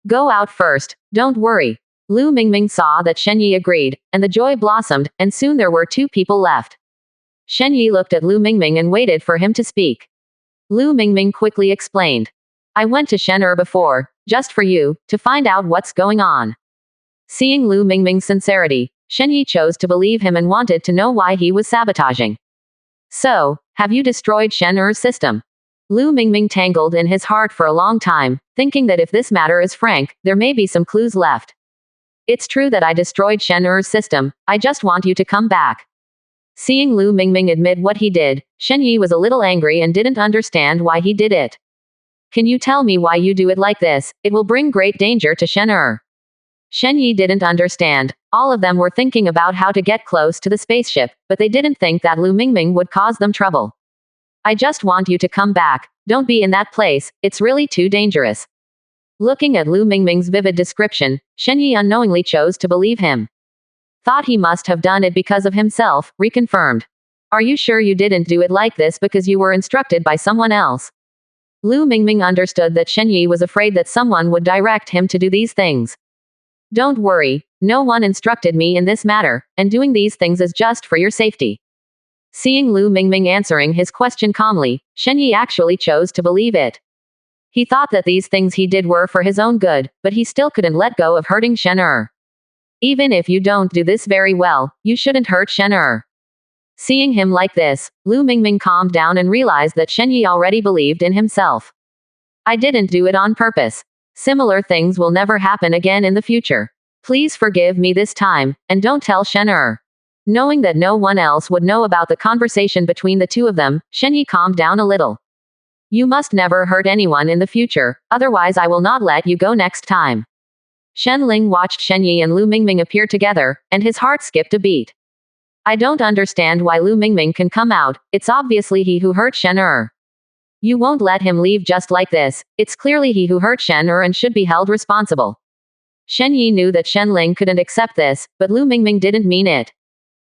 Go out first, don't worry. Lu Mingming saw that Shen Yi agreed, and the joy blossomed, and soon there were two people left. Shen Yi looked at Lu Mingming and waited for him to speak. Lu Mingming quickly explained. I went to Shen before, just for you, to find out what's going on. Seeing Lu Mingming's sincerity, Shen Yi chose to believe him and wanted to know why he was sabotaging. So, have you destroyed Shen system? Lu Mingming tangled in his heart for a long time, thinking that if this matter is frank, there may be some clues left. It's true that I destroyed Shen system, I just want you to come back. Seeing Lu Mingming admit what he did, Shen Yi was a little angry and didn't understand why he did it. Can you tell me why you do it like this? It will bring great danger to Shen Er. Shen Yi didn't understand. All of them were thinking about how to get close to the spaceship, but they didn't think that Lu Mingming would cause them trouble. I just want you to come back. Don't be in that place. It's really too dangerous. Looking at Lu Mingming's vivid description, Shen Yi unknowingly chose to believe him. Thought he must have done it because of himself, reconfirmed. Are you sure you didn't do it like this because you were instructed by someone else? Lu Mingming understood that Shen Yi was afraid that someone would direct him to do these things. Don't worry, no one instructed me in this matter, and doing these things is just for your safety. Seeing Lu Mingming answering his question calmly, Shen Yi actually chose to believe it. He thought that these things he did were for his own good, but he still couldn't let go of hurting Shen Er. Even if you don't do this very well, you shouldn't hurt Shen Er. Seeing him like this, Lu Mingming calmed down and realized that Shen Yi already believed in himself. I didn't do it on purpose. Similar things will never happen again in the future. Please forgive me this time, and don't tell Shen Er. Knowing that no one else would know about the conversation between the two of them, Shen Yi calmed down a little. You must never hurt anyone in the future, otherwise I will not let you go next time. Shen Ling watched Shen Yi and Lu Mingming appear together, and his heart skipped a beat. I don't understand why Lu Mingming can come out, it's obviously he who hurt Shen Er. You won't let him leave just like this, it's clearly he who hurt Shen Er and should be held responsible. Shen Yi knew that Shen Ling couldn't accept this, but Lu Mingming didn't mean it.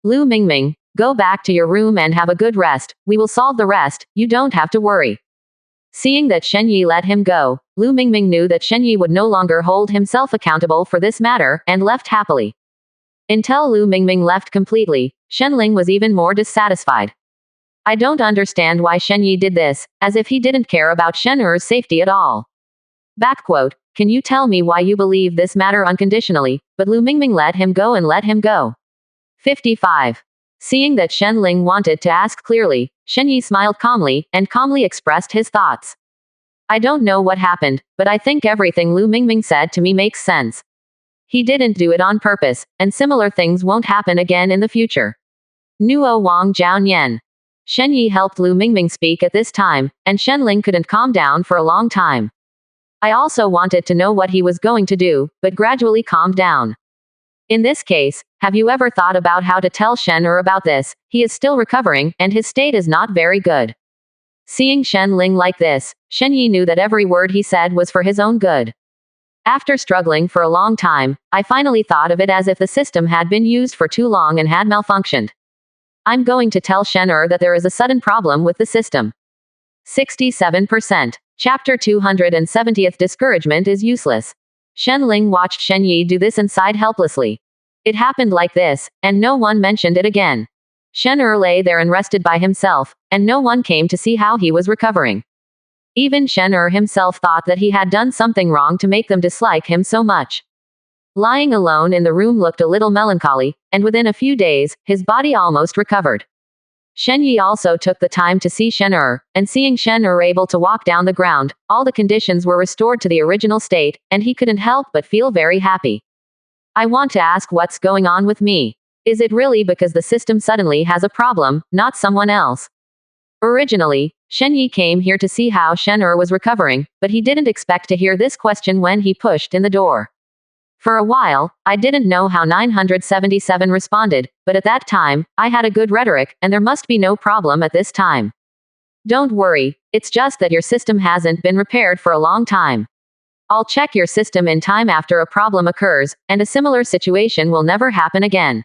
Lu Mingming, go back to your room and have a good rest, we will solve the rest, you don't have to worry. Seeing that Shen Yi let him go, Lu Mingming knew that Shen Yi would no longer hold himself accountable for this matter, and left happily. Until Lu Mingming left completely, Shen Ling was even more dissatisfied. I don't understand why Shen Yi did this, as if he didn't care about Shen Er's safety at all. Backquote, can you tell me why you believe this matter unconditionally, but Lu Mingming let him go and let him go? 55. Seeing that Shen Ling wanted to ask clearly, Shen Yi smiled calmly, and calmly expressed his thoughts. I don't know what happened, but I think everything Lu Mingming said to me makes sense. He didn't do it on purpose, and similar things won't happen again in the future. Nuo Wang Jiao Nian. Shen Yi helped Lu Mingming speak at this time, and Shen Ling couldn't calm down for a long time. I also wanted to know what he was going to do, but gradually calmed down. In this case, have you ever thought about how to tell Shen Er about this? He is still recovering, and his state is not very good. Seeing Shen Ling like this, Shen Yi knew that every word he said was for his own good. After struggling for a long time, I finally thought of it as if the system had been used for too long and had malfunctioned. I'm going to tell Shen Er that there is a sudden problem with the system. 67%. Chapter 270th Discouragement is useless. Shen Ling watched Shen Yi do this and sighed helplessly. It happened like this, and no one mentioned it again. Shen Er lay there and rested by himself, and no one came to see how he was recovering. Even Shen Er himself thought that he had done something wrong to make them dislike him so much. Lying alone in the room looked a little melancholy, and within a few days, his body almost recovered. Shen Yi also took the time to see Shen Er, and seeing Shen Er able to walk down the ground, all the conditions were restored to the original state, and he couldn't help but feel very happy. I want to ask what's going on with me. Is it really because the system suddenly has a problem, not someone else? Originally, Shen Yi came here to see how Shen Er was recovering, but he didn't expect to hear this question when he pushed in the door. For a while, I didn't know how 977 responded, but at that time, I had a good rhetoric, and there must be no problem at this time. Don't worry, it's just that your system hasn't been repaired for a long time. I'll check your system in time after a problem occurs, and a similar situation will never happen again.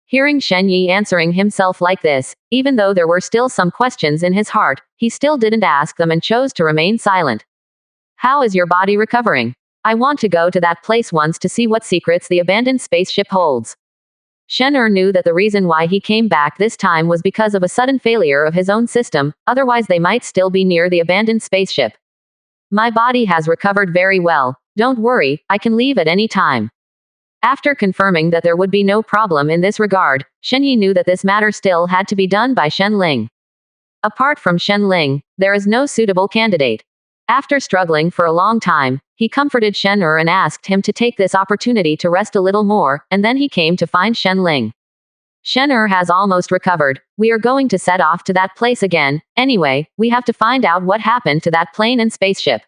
Hearing Shen Yi answering himself like this, even though there were still some questions in his heart, he still didn't ask them and chose to remain silent. How is your body recovering? I want to go to that place once to see what secrets the abandoned spaceship holds. Shen Er knew that the reason why he came back this time was because of a sudden failure of his own system, otherwise they might still be near the abandoned spaceship. My body has recovered very well, don't worry, I can leave at any time. After confirming that there would be no problem in this regard, Shen Yi knew that this matter still had to be done by Shen Ling. Apart from Shen Ling, there is no suitable candidate. After struggling for a long time, he comforted Shen Er and asked him to take this opportunity to rest a little more, and then he came to find Shen Ling. Shen has almost recovered. We are going to set off to that place again. Anyway, we have to find out what happened to that plane and spaceship.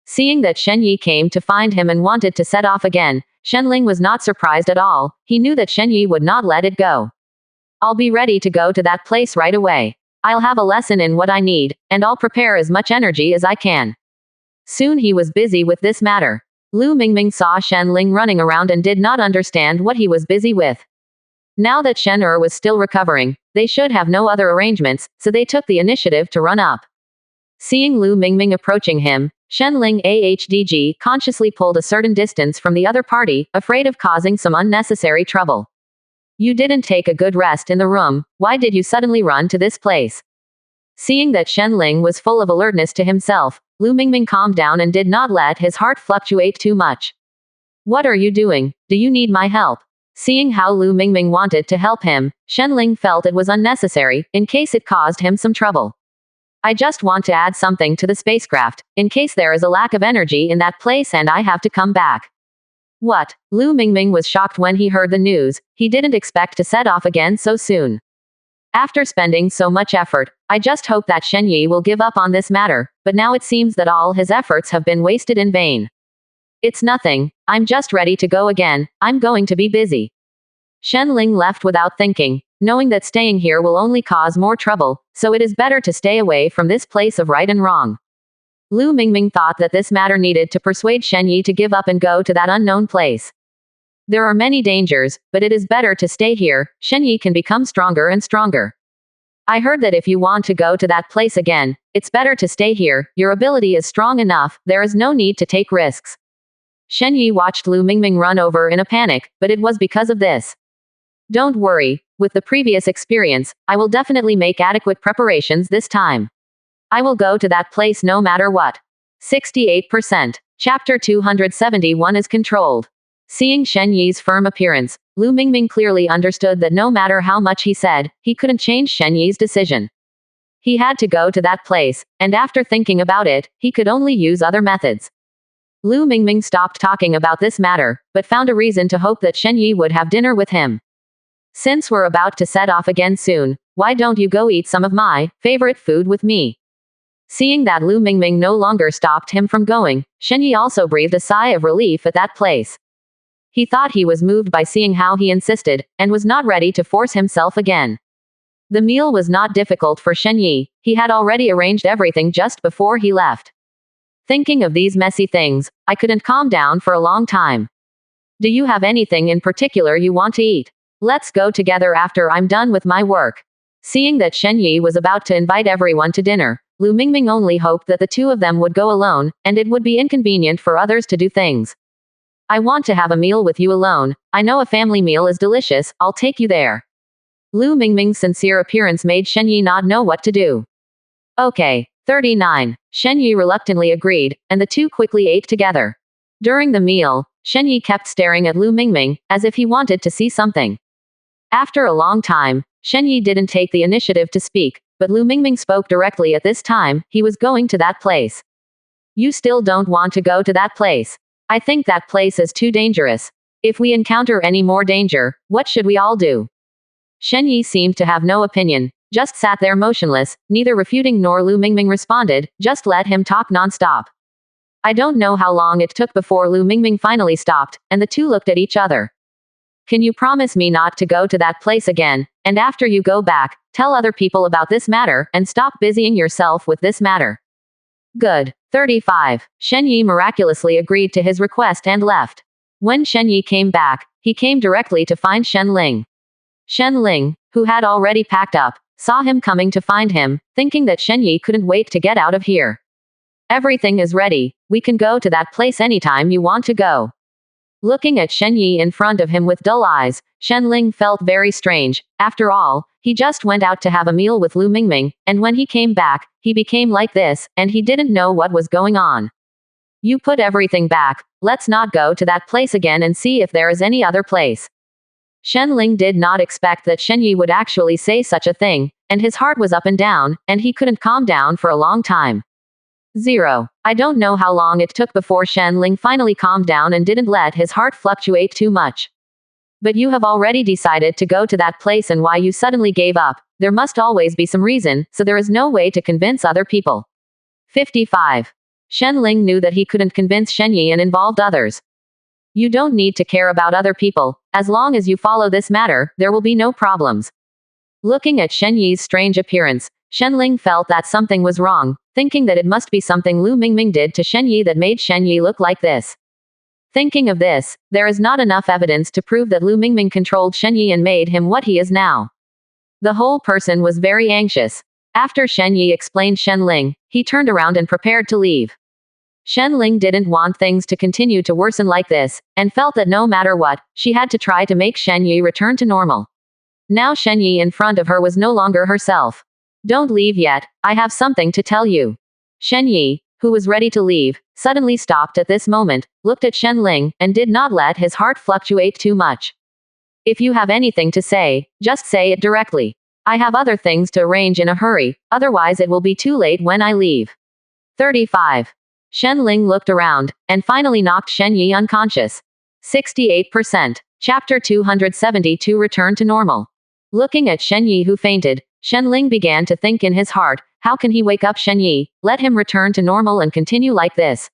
Seeing that Shen Yi came to find him and wanted to set off again, Shenling was not surprised at all. He knew that Shen Yi would not let it go. I'll be ready to go to that place right away. I'll have a lesson in what I need, and I'll prepare as much energy as I can. Soon he was busy with this matter. Lu Mingming saw Shenling running around and did not understand what he was busy with. Now that Shen was still recovering, they should have no other arrangements, so they took the initiative to run up. Seeing Lu Mingming approaching him, Shenling AHDG consciously pulled a certain distance from the other party, afraid of causing some unnecessary trouble. You didn't take a good rest in the room, why did you suddenly run to this place? Seeing that Shenling was full of alertness to himself, Lu Mingming calmed down and did not let his heart fluctuate too much. What are you doing? Do you need my help? Seeing how Lu Mingming wanted to help him, Shenling felt it was unnecessary, in case it caused him some trouble. I just want to add something to the spacecraft, in case there is a lack of energy in that place and I have to come back. What? Lu Mingming was shocked when he heard the news. He didn't expect to set off again so soon. After spending so much effort, I just hope that Shen Yi will give up on this matter, but now it seems that all his efforts have been wasted in vain. It's nothing, I'm just ready to go again, I'm going to be busy. Shenling left without thinking, knowing that staying here will only cause more trouble, so it is better to stay away from this place of right and wrong. Lu Mingming thought that this matter needed to persuade Shen Yi to give up and go to that unknown place. There are many dangers, but it is better to stay here. Shen Yi can become stronger and stronger. I heard that if you want to go to that place again, it's better to stay here. Your ability is strong enough, there is no need to take risks. Shen Yi watched Lu Mingming run over in a panic, but it was because of this. Don't worry, with the previous experience, I will definitely make adequate preparations this time. I will go to that place no matter what. 68%. Chapter 271 is controlled. Seeing Shen Yi's firm appearance, Lu Mingming clearly understood that no matter how much he said, he couldn't change Shen Yi's decision. He had to go to that place, and after thinking about it, he could only use other methods. Lu Mingming stopped talking about this matter, but found a reason to hope that Shen Yi would have dinner with him. Since we're about to set off again soon, why don't you go eat some of my favorite food with me? Seeing that Lu Mingming no longer stopped him from going, Shen Yi also breathed a sigh of relief at that place. He thought he was moved by seeing how he insisted, and was not ready to force himself again. The meal was not difficult for Shen Yi, he had already arranged everything just before he left. Thinking of these messy things, I couldn't calm down for a long time. Do you have anything in particular you want to eat? Let's go together after I'm done with my work. Seeing that Shen Yi was about to invite everyone to dinner, Lu Mingming only hoped that the two of them would go alone, and it would be inconvenient for others to do things. I want to have a meal with you alone. I know a family meal is delicious, I'll take you there. Lu Mingming's sincere appearance made Shen Yi not know what to do. Okay. 39. Shen Yi reluctantly agreed, and the two quickly ate together. During the meal, Shen Yi kept staring at Lu Mingming, as if he wanted to see something. After a long time, Shen Yi didn't take the initiative to speak, but Lu Mingming spoke directly at this time. He was going to that place. You still don't want to go to that place. I think that place is too dangerous. If we encounter any more danger, what should we all do? Shen Yi seemed to have no opinion, just sat there motionless, neither refuting nor Lu Mingming responded, just let him talk non-stop. I don't know how long it took before Lu Mingming finally stopped, and the two looked at each other. Can you promise me not to go to that place again, and after you go back, tell other people about this matter, and stop busying yourself with this matter? Good. 35. Shen Yi miraculously agreed to his request and left. When Shen Yi came back, he came directly to find Shen Ling. Shen Ling, who had already packed up, saw him coming to find him, thinking that Shen Yi couldn't wait to get out of here. Everything is ready, we can go to that place anytime you want to go. Looking at Shen Yi in front of him with dull eyes, Shen Ling felt very strange. After all, he just went out to have a meal with Lu Mingming, and when he came back, he became like this, and he didn't know what was going on. You put everything back, let's not go to that place again and see if there is any other place. Shen Ling did not expect that Shen Yi would actually say such a thing, and his heart was up and down, and he couldn't calm down for a long time. 0. I don't know how long it took before Shen Ling finally calmed down and didn't let his heart fluctuate too much. But you have already decided to go to that place, and why you suddenly gave up. There must always be some reason, so there is no way to convince other people. 55. Shen Ling knew that he couldn't convince Shen Yi and involved others. You don't need to care about other people. As long as you follow this matter, there will be no problems. Looking at Shen Yi's strange appearance, Shen Ling felt that something was wrong, thinking that it must be something Lu Mingming did to Shen Yi that made Shen Yi look like this. Thinking of this, there is not enough evidence to prove that Lu Mingming controlled Shen Yi and made him what he is now. The whole person was very anxious. After Shen Yi explained Shen Ling, he turned around and prepared to leave. Shen Ling didn't want things to continue to worsen like this, and felt that no matter what, she had to try to make Shen Yi return to normal. Now Shen Yi in front of her was no longer herself. Don't leave yet, I have something to tell you. Shen Yi, who was ready to leave, suddenly stopped at this moment, looked at Shen Ling, and did not let his heart fluctuate too much. If you have anything to say, just say it directly. I have other things to arrange in a hurry, otherwise it will be too late when I leave. 35. Shen Ling looked around, and finally knocked Shen Yi unconscious. 68%. Chapter 272 Return to Normal. Looking at Shen Yi who fainted, Shen Ling began to think in his heart, how can he wake up Shen Yi, let him return to normal and continue like this?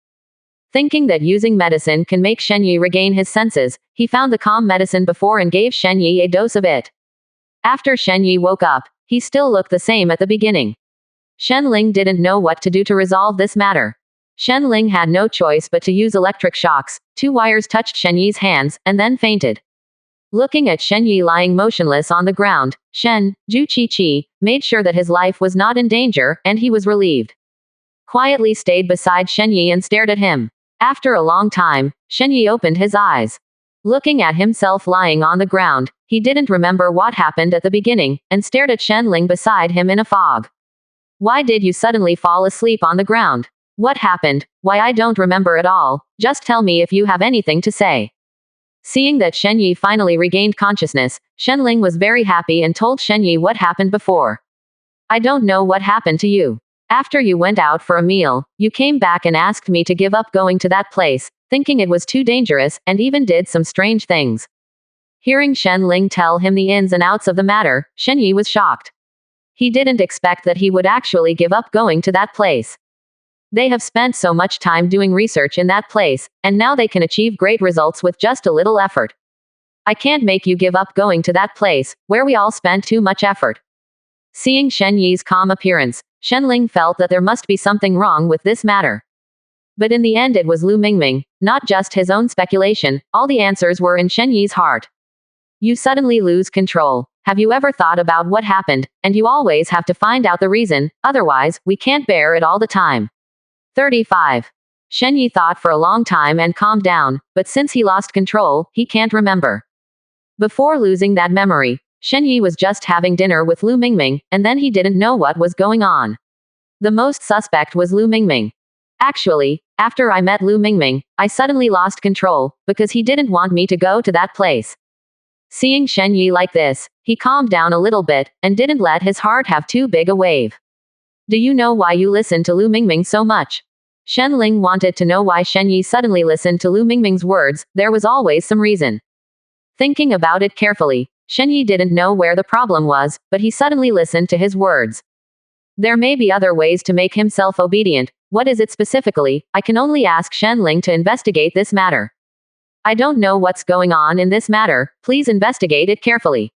Thinking that using medicine can make Shen Yi regain his senses, he found the calm medicine before and gave Shen Yi a dose of it. After Shen Yi woke up, he still looked the same at the beginning. Shen Ling didn't know what to do to resolve this matter. Shen Ling had no choice but to use electric shocks. 2 wires touched Shen Yi's hands, and then fainted. Looking at Shen Yi lying motionless on the ground, Shen Ji made sure that his life was not in danger, and he was relieved. Quietly stayed beside Shen Yi and stared at him. After a long time, Shen Yi opened his eyes. Looking at himself lying on the ground, he didn't remember what happened at the beginning, and stared at Shen Ling beside him in a fog. Why did you suddenly fall asleep on the ground? What happened? Why, I don't remember at all. Just tell me if you have anything to say. Seeing that Shen Yi finally regained consciousness, Shen Ling was very happy and told Shen Yi what happened before. I don't know what happened to you. After you went out for a meal, you came back and asked me to give up going to that place, thinking it was too dangerous, and even did some strange things. Hearing Shen Ling tell him the ins and outs of the matter, Shen Yi was shocked. He didn't expect that he would actually give up going to that place. They have spent so much time doing research in that place, and now they can achieve great results with just a little effort. I can't make you give up going to that place, where we all spent too much effort. Seeing Shen Yi's calm appearance, Shen Ling felt that there must be something wrong with this matter. But in the end it was Lu Mingming, not just his own speculation, all the answers were in Shen Yi's heart. You suddenly lose control. Have you ever thought about what happened? And you always have to find out the reason, otherwise, we can't bear it all the time. 35. Shen Yi thought for a long time and calmed down, but since he lost control, he can't remember. Before losing that memory, Shen Yi was just having dinner with Lu Mingming, and then he didn't know what was going on. The most suspect was Lu Mingming. Actually, after I met Lu Mingming, I suddenly lost control, because he didn't want me to go to that place. Seeing Shen Yi like this, he calmed down a little bit, and didn't let his heart have too big a wave. Do you know why you listen to Lu Mingming so much? Shen Ling wanted to know why Shen Yi suddenly listened to Lu Mingming's words. There was always some reason. Thinking about it carefully, Shen Yi didn't know where the problem was, but he suddenly listened to his words. There may be other ways to make himself obedient. What is it specifically? I can only ask Shen Ling to investigate this matter. I don't know what's going on in this matter. Please investigate it carefully.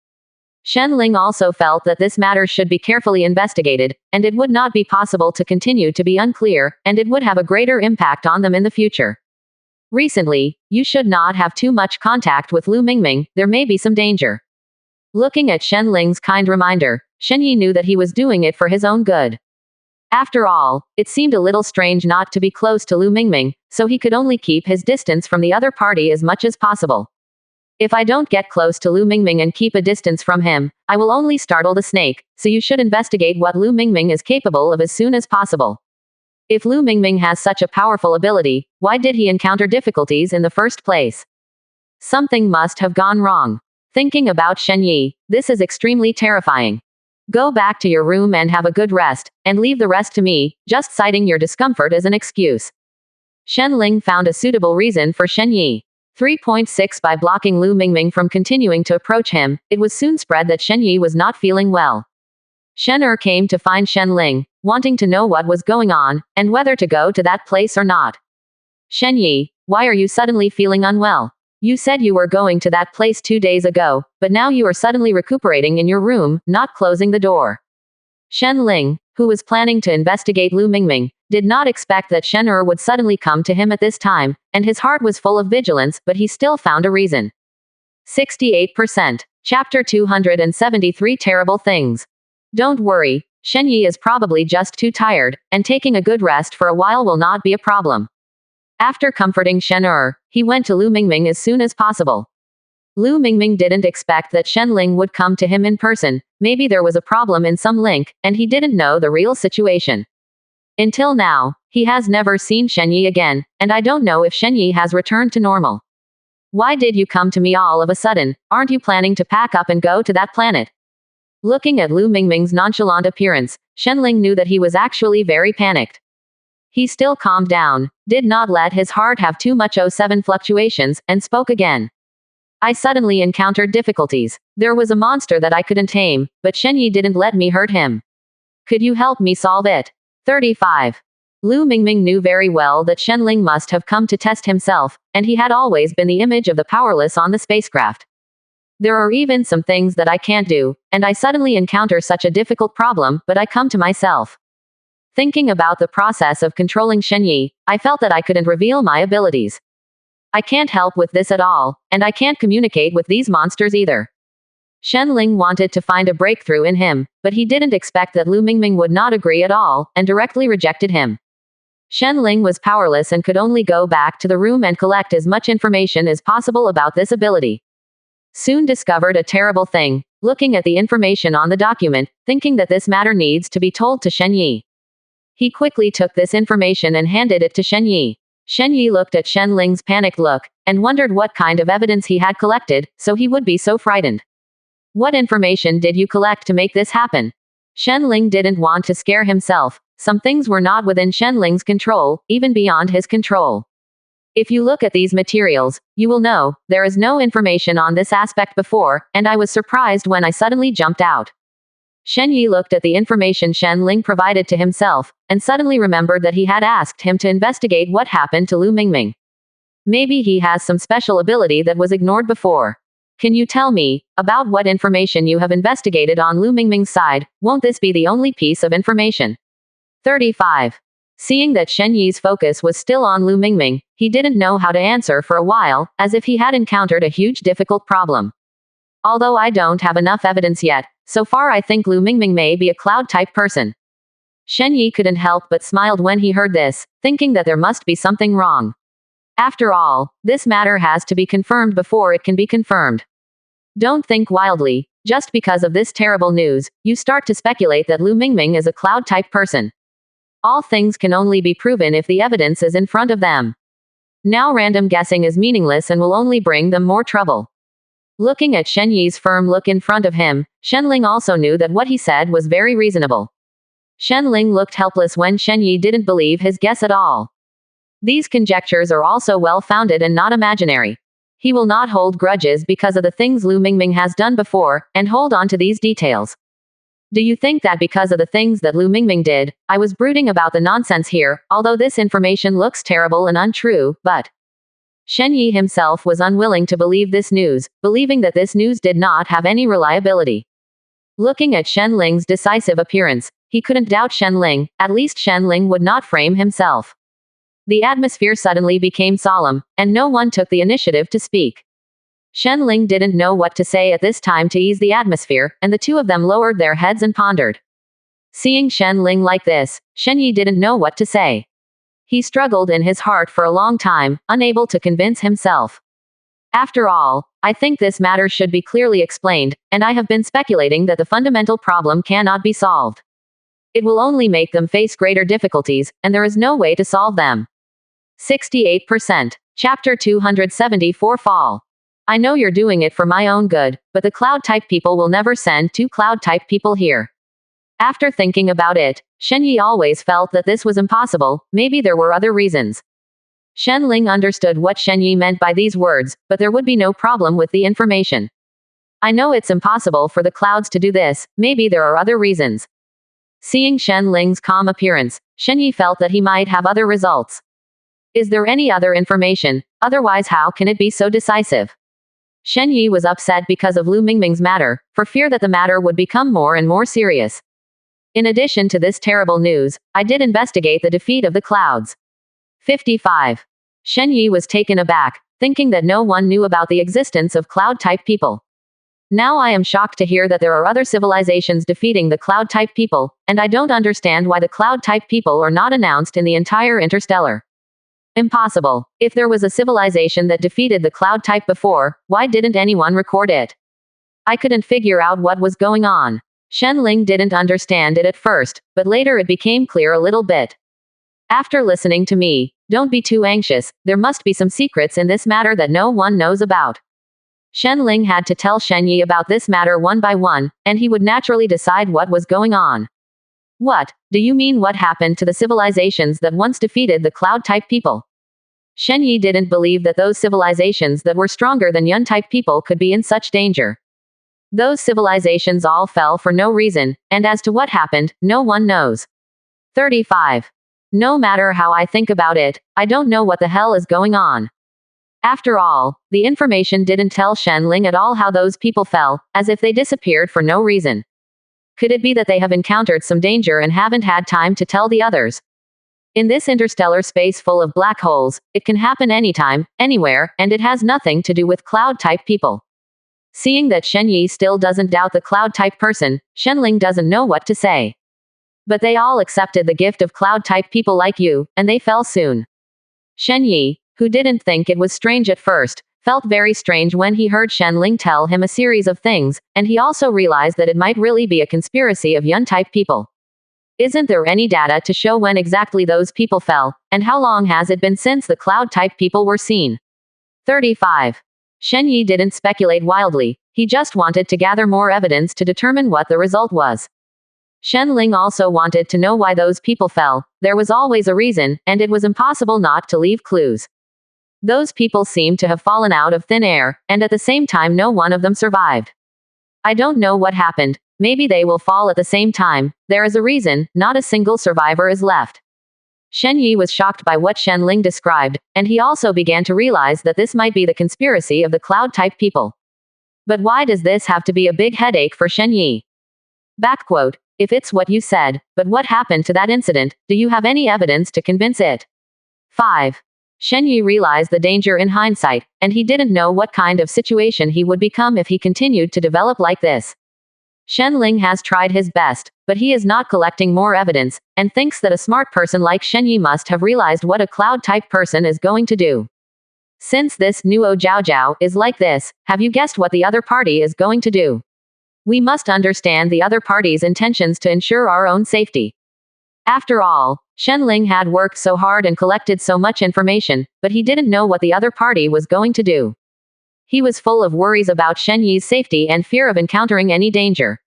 Shen Ling also felt that this matter should be carefully investigated, and it would not be possible to continue to be unclear, and it would have a greater impact on them in the future. Recently, you should not have too much contact with Lu Mingming, there may be some danger. Looking at Shen Ling's kind reminder, Shen Yi knew that he was doing it for his own good. After all, it seemed a little strange not to be close to Lu Mingming, so he could only keep his distance from the other party as much as possible. If I don't get close to Lu Mingming and keep a distance from him, I will only startle the snake, so you should investigate what Lu Mingming is capable of as soon as possible. If Lu Mingming has such a powerful ability, why did he encounter difficulties in the first place? Something must have gone wrong. Thinking about Shen Yi, this is extremely terrifying. Go back to your room and have a good rest, and leave the rest to me, just citing your discomfort as an excuse. Shen Ling found a suitable reason for Shen Yi. 3.6 By blocking Lu Mingming from continuing to approach him, it was soon spread that Shen Yi was not feeling well. Shen Er came to find Shen Ling, wanting to know what was going on, and whether to go to that place or not. Shen Yi, why are you suddenly feeling unwell? You said you were going to that place 2 days ago, but now you are suddenly recuperating in your room, not closing the door. Shen Ling, who was planning to investigate Lu Mingming, did not expect that Shen Er would suddenly come to him at this time, and his heart was full of vigilance, but he still found a reason. 68%. Chapter 273 Terrible Things. Don't worry, Shen Yi is probably just too tired, and taking a good rest for a while will not be a problem. After comforting Shen Er, he went to Lu Mingming as soon as possible. Lu Mingming didn't expect that Shen Ling would come to him in person. Maybe there was a problem in some link, and he didn't know the real situation. Until now, he has never seen Shen Yi again, and I don't know if Shen Yi has returned to normal. Why did you come to me all of a sudden? Aren't you planning to pack up and go to that planet? Looking at Lu Mingming's nonchalant appearance, Shen Ling knew that he was actually very panicked. He still calmed down, did not let his heart have too much 07 fluctuations, and spoke again. I suddenly encountered difficulties. There was a monster that I couldn't tame, but Shen Yi didn't let me hurt him. Could you help me solve it? 35. Lu Mingming knew very well that Shen Ling must have come to test himself, and he had always been the image of the powerless on the spacecraft. There are even some things that I can't do, and I suddenly encounter such a difficult problem, but I come to myself. Thinking about the process of controlling Shen Yi, I felt that I couldn't reveal my abilities. I can't help with this at all, and I can't communicate with these monsters either. Shen Ling wanted to find a breakthrough in him, but he didn't expect that Lu Mingming would not agree at all, and directly rejected him. Shen Ling was powerless and could only go back to the room and collect as much information as possible about this ability. Soon discovered a terrible thing, looking at the information on the document, thinking that this matter needs to be told to Shen Yi. He quickly took this information and handed it to Shen Yi. Shen Yi looked at Shen Ling's panicked look, and wondered what kind of evidence he had collected, so he would be so frightened. What information did you collect to make this happen? Shen Ling didn't want to scare himself. Some things were not within Shen Ling's control, even beyond his control. If you look at these materials, you will know, there is no information on this aspect before, and I was surprised when I suddenly jumped out. Shen Yi looked at the information Shen Ling provided to himself, and suddenly remembered that he had asked him to investigate what happened to Lu Mingming. Maybe he has some special ability that was ignored before. Can you tell me about what information you have investigated on Lu Mingming's side? Won't this be the only piece of information? 35. Seeing that Shen Yi's focus was still on Lu Mingming, he didn't know how to answer for a while, as if he had encountered a huge difficult problem. Although I don't have enough evidence yet, so far I think Lu Mingming may be a cloud-type person. Shen Yi couldn't help but smiled when he heard this, thinking that there must be something wrong. After all, this matter has to be confirmed before it can be confirmed. Don't think wildly. Just because of this terrible news, you start to speculate that Lu Mingming is a cloud-type person. All things can only be proven if the evidence is in front of them. Now random guessing is meaningless and will only bring them more trouble. Looking at Shen Yi's firm look in front of him, Shen Ling also knew that what he said was very reasonable. Shen Ling looked helpless when Shen Yi didn't believe his guess at all. These conjectures are also well-founded and not imaginary. He will not hold grudges because of the things Lu Mingming has done before, and hold on to these details. Do you think that because of the things that Lu Mingming did, I was brooding about the nonsense here, although this information looks terrible and untrue, but... Shen Yi himself was unwilling to believe this news, believing that this news did not have any reliability. Looking at Shen Ling's decisive appearance, he couldn't doubt Shen Ling, at least Shen Ling would not frame himself. The atmosphere suddenly became solemn, and no one took the initiative to speak. Shen Ling didn't know what to say at this time to ease the atmosphere, and the two of them lowered their heads and pondered. Seeing Shen Ling like this, Shen Yi didn't know what to say. He struggled in his heart for a long time, unable to convince himself. After all, I think this matter should be clearly explained, and I have been speculating that the fundamental problem cannot be solved. It will only make them face greater difficulties, and there is no way to solve them. 68%. Chapter 274 Fall. I know you're doing it for my own good, but the cloud-type people will never send two cloud-type people here. After thinking about it, Shen Yi always felt that this was impossible. Maybe there were other reasons. Shen Ling understood what Shen Yi meant by these words, but there would be no problem with the information. I know it's impossible for the clouds to do this, maybe there are other reasons. Seeing Shen Ling's calm appearance, Shen Yi felt that he might have other results. Is there any other information? Otherwise, how can it be so decisive? Shen Yi was upset because of Lu Mingming's matter, for fear that the matter would become more and more serious. In addition to this terrible news, I did investigate the defeat of the clouds. 55. Shen Yi was taken aback, thinking that no one knew about the existence of cloud-type people. Now I am shocked to hear that there are other civilizations defeating the cloud-type people, and I don't understand why the cloud-type people are not announced in the entire Interstellar. Impossible. If there was a civilization that defeated the cloud type before, why didn't anyone record it? I couldn't figure out what was going on. Shen Ling didn't understand it at first, but later it became clear a little bit. After listening to me, don't be too anxious, there must be some secrets in this matter that no one knows about. Shen Ling had to tell Shen Yi about this matter one by one, and he would naturally decide what was going on. What do you mean what happened to the civilizations that once defeated the cloud-type people? Shen Yi didn't believe that those civilizations that were stronger than Yun-type people could be in such danger. Those civilizations all fell for no reason, and as to what happened, no one knows. 35. No matter how I think about it, I don't know what the hell is going on. After all, the information didn't tell Shen Ling at all how those people fell, as if they disappeared for no reason. Could it be that they have encountered some danger and haven't had time to tell the others? In this interstellar space full of black holes, it can happen anytime, anywhere, and it has nothing to do with cloud-type people. Seeing that Shen Yi still doesn't doubt the cloud-type person, Shen Ling doesn't know what to say. But they all accepted the gift of cloud-type people like you, and they fell soon. Shen Yi, who didn't think it was strange at first, felt very strange when he heard Shen Ling tell him a series of things, and he also realized that it might really be a conspiracy of Yun-type people. Isn't there any data to show when exactly those people fell, and how long has it been since the cloud-type people were seen? 35. Shen Yi didn't speculate wildly, he just wanted to gather more evidence to determine what the result was. Shen Ling also wanted to know why those people fell, there was always a reason, and it was impossible not to leave clues. Those people seemed to have fallen out of thin air, and at the same time no one of them survived. I don't know what happened, maybe they will fall at the same time, there is a reason, not a single survivor is left. Shen Yi was shocked by what Shen Ling described, and he also began to realize that this might be the conspiracy of the cloud-type people. But why does this have to be a big headache for Shen Yi? Backquote, if it's what you said, but what happened to that incident, do you have any evidence to convince it? 5. Shen Yi realized the danger in hindsight, and he didn't know what kind of situation he would become if he continued to develop like this. Shen Ling has tried his best, but he is not collecting more evidence, and thinks that a smart person like Shen Yi must have realized what a cloud-type person is going to do. Since this Nuo Jiao Jiao is like this, have you guessed what the other party is going to do? We must understand the other party's intentions to ensure our own safety. After all, Shen Ling had worked so hard and collected so much information, but he didn't know what the other party was going to do. He was full of worries about Shen Yi's safety and fear of encountering any danger.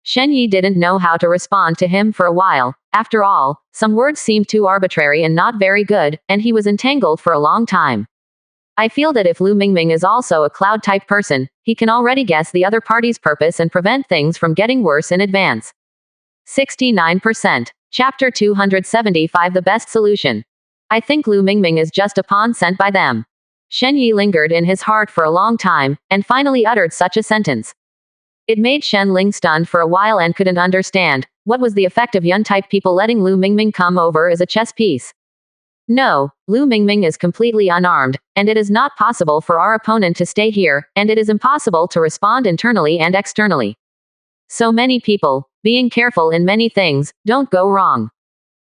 Shen Yi didn't know how to respond to him for a while. After all, some words seemed too arbitrary and not very good, and he was entangled for a long time. I feel that if Lu Mingming is also a cloud-type person, he can already guess the other party's purpose and prevent things from getting worse in advance. 69%. Chapter 275 The Best Solution. I think Lu Mingming is just a pawn sent by them. Shen Yi lingered in his heart for a long time, and finally uttered such a sentence. It made Shen Ling stunned for a while and couldn't understand, what was the effect of Yun-type people letting Lu Mingming come over as a chess piece? No, Lu Mingming is completely unarmed, and it is not possible for our opponent to stay here, and it is impossible to respond internally and externally. So many people, being careful in many things, don't go wrong.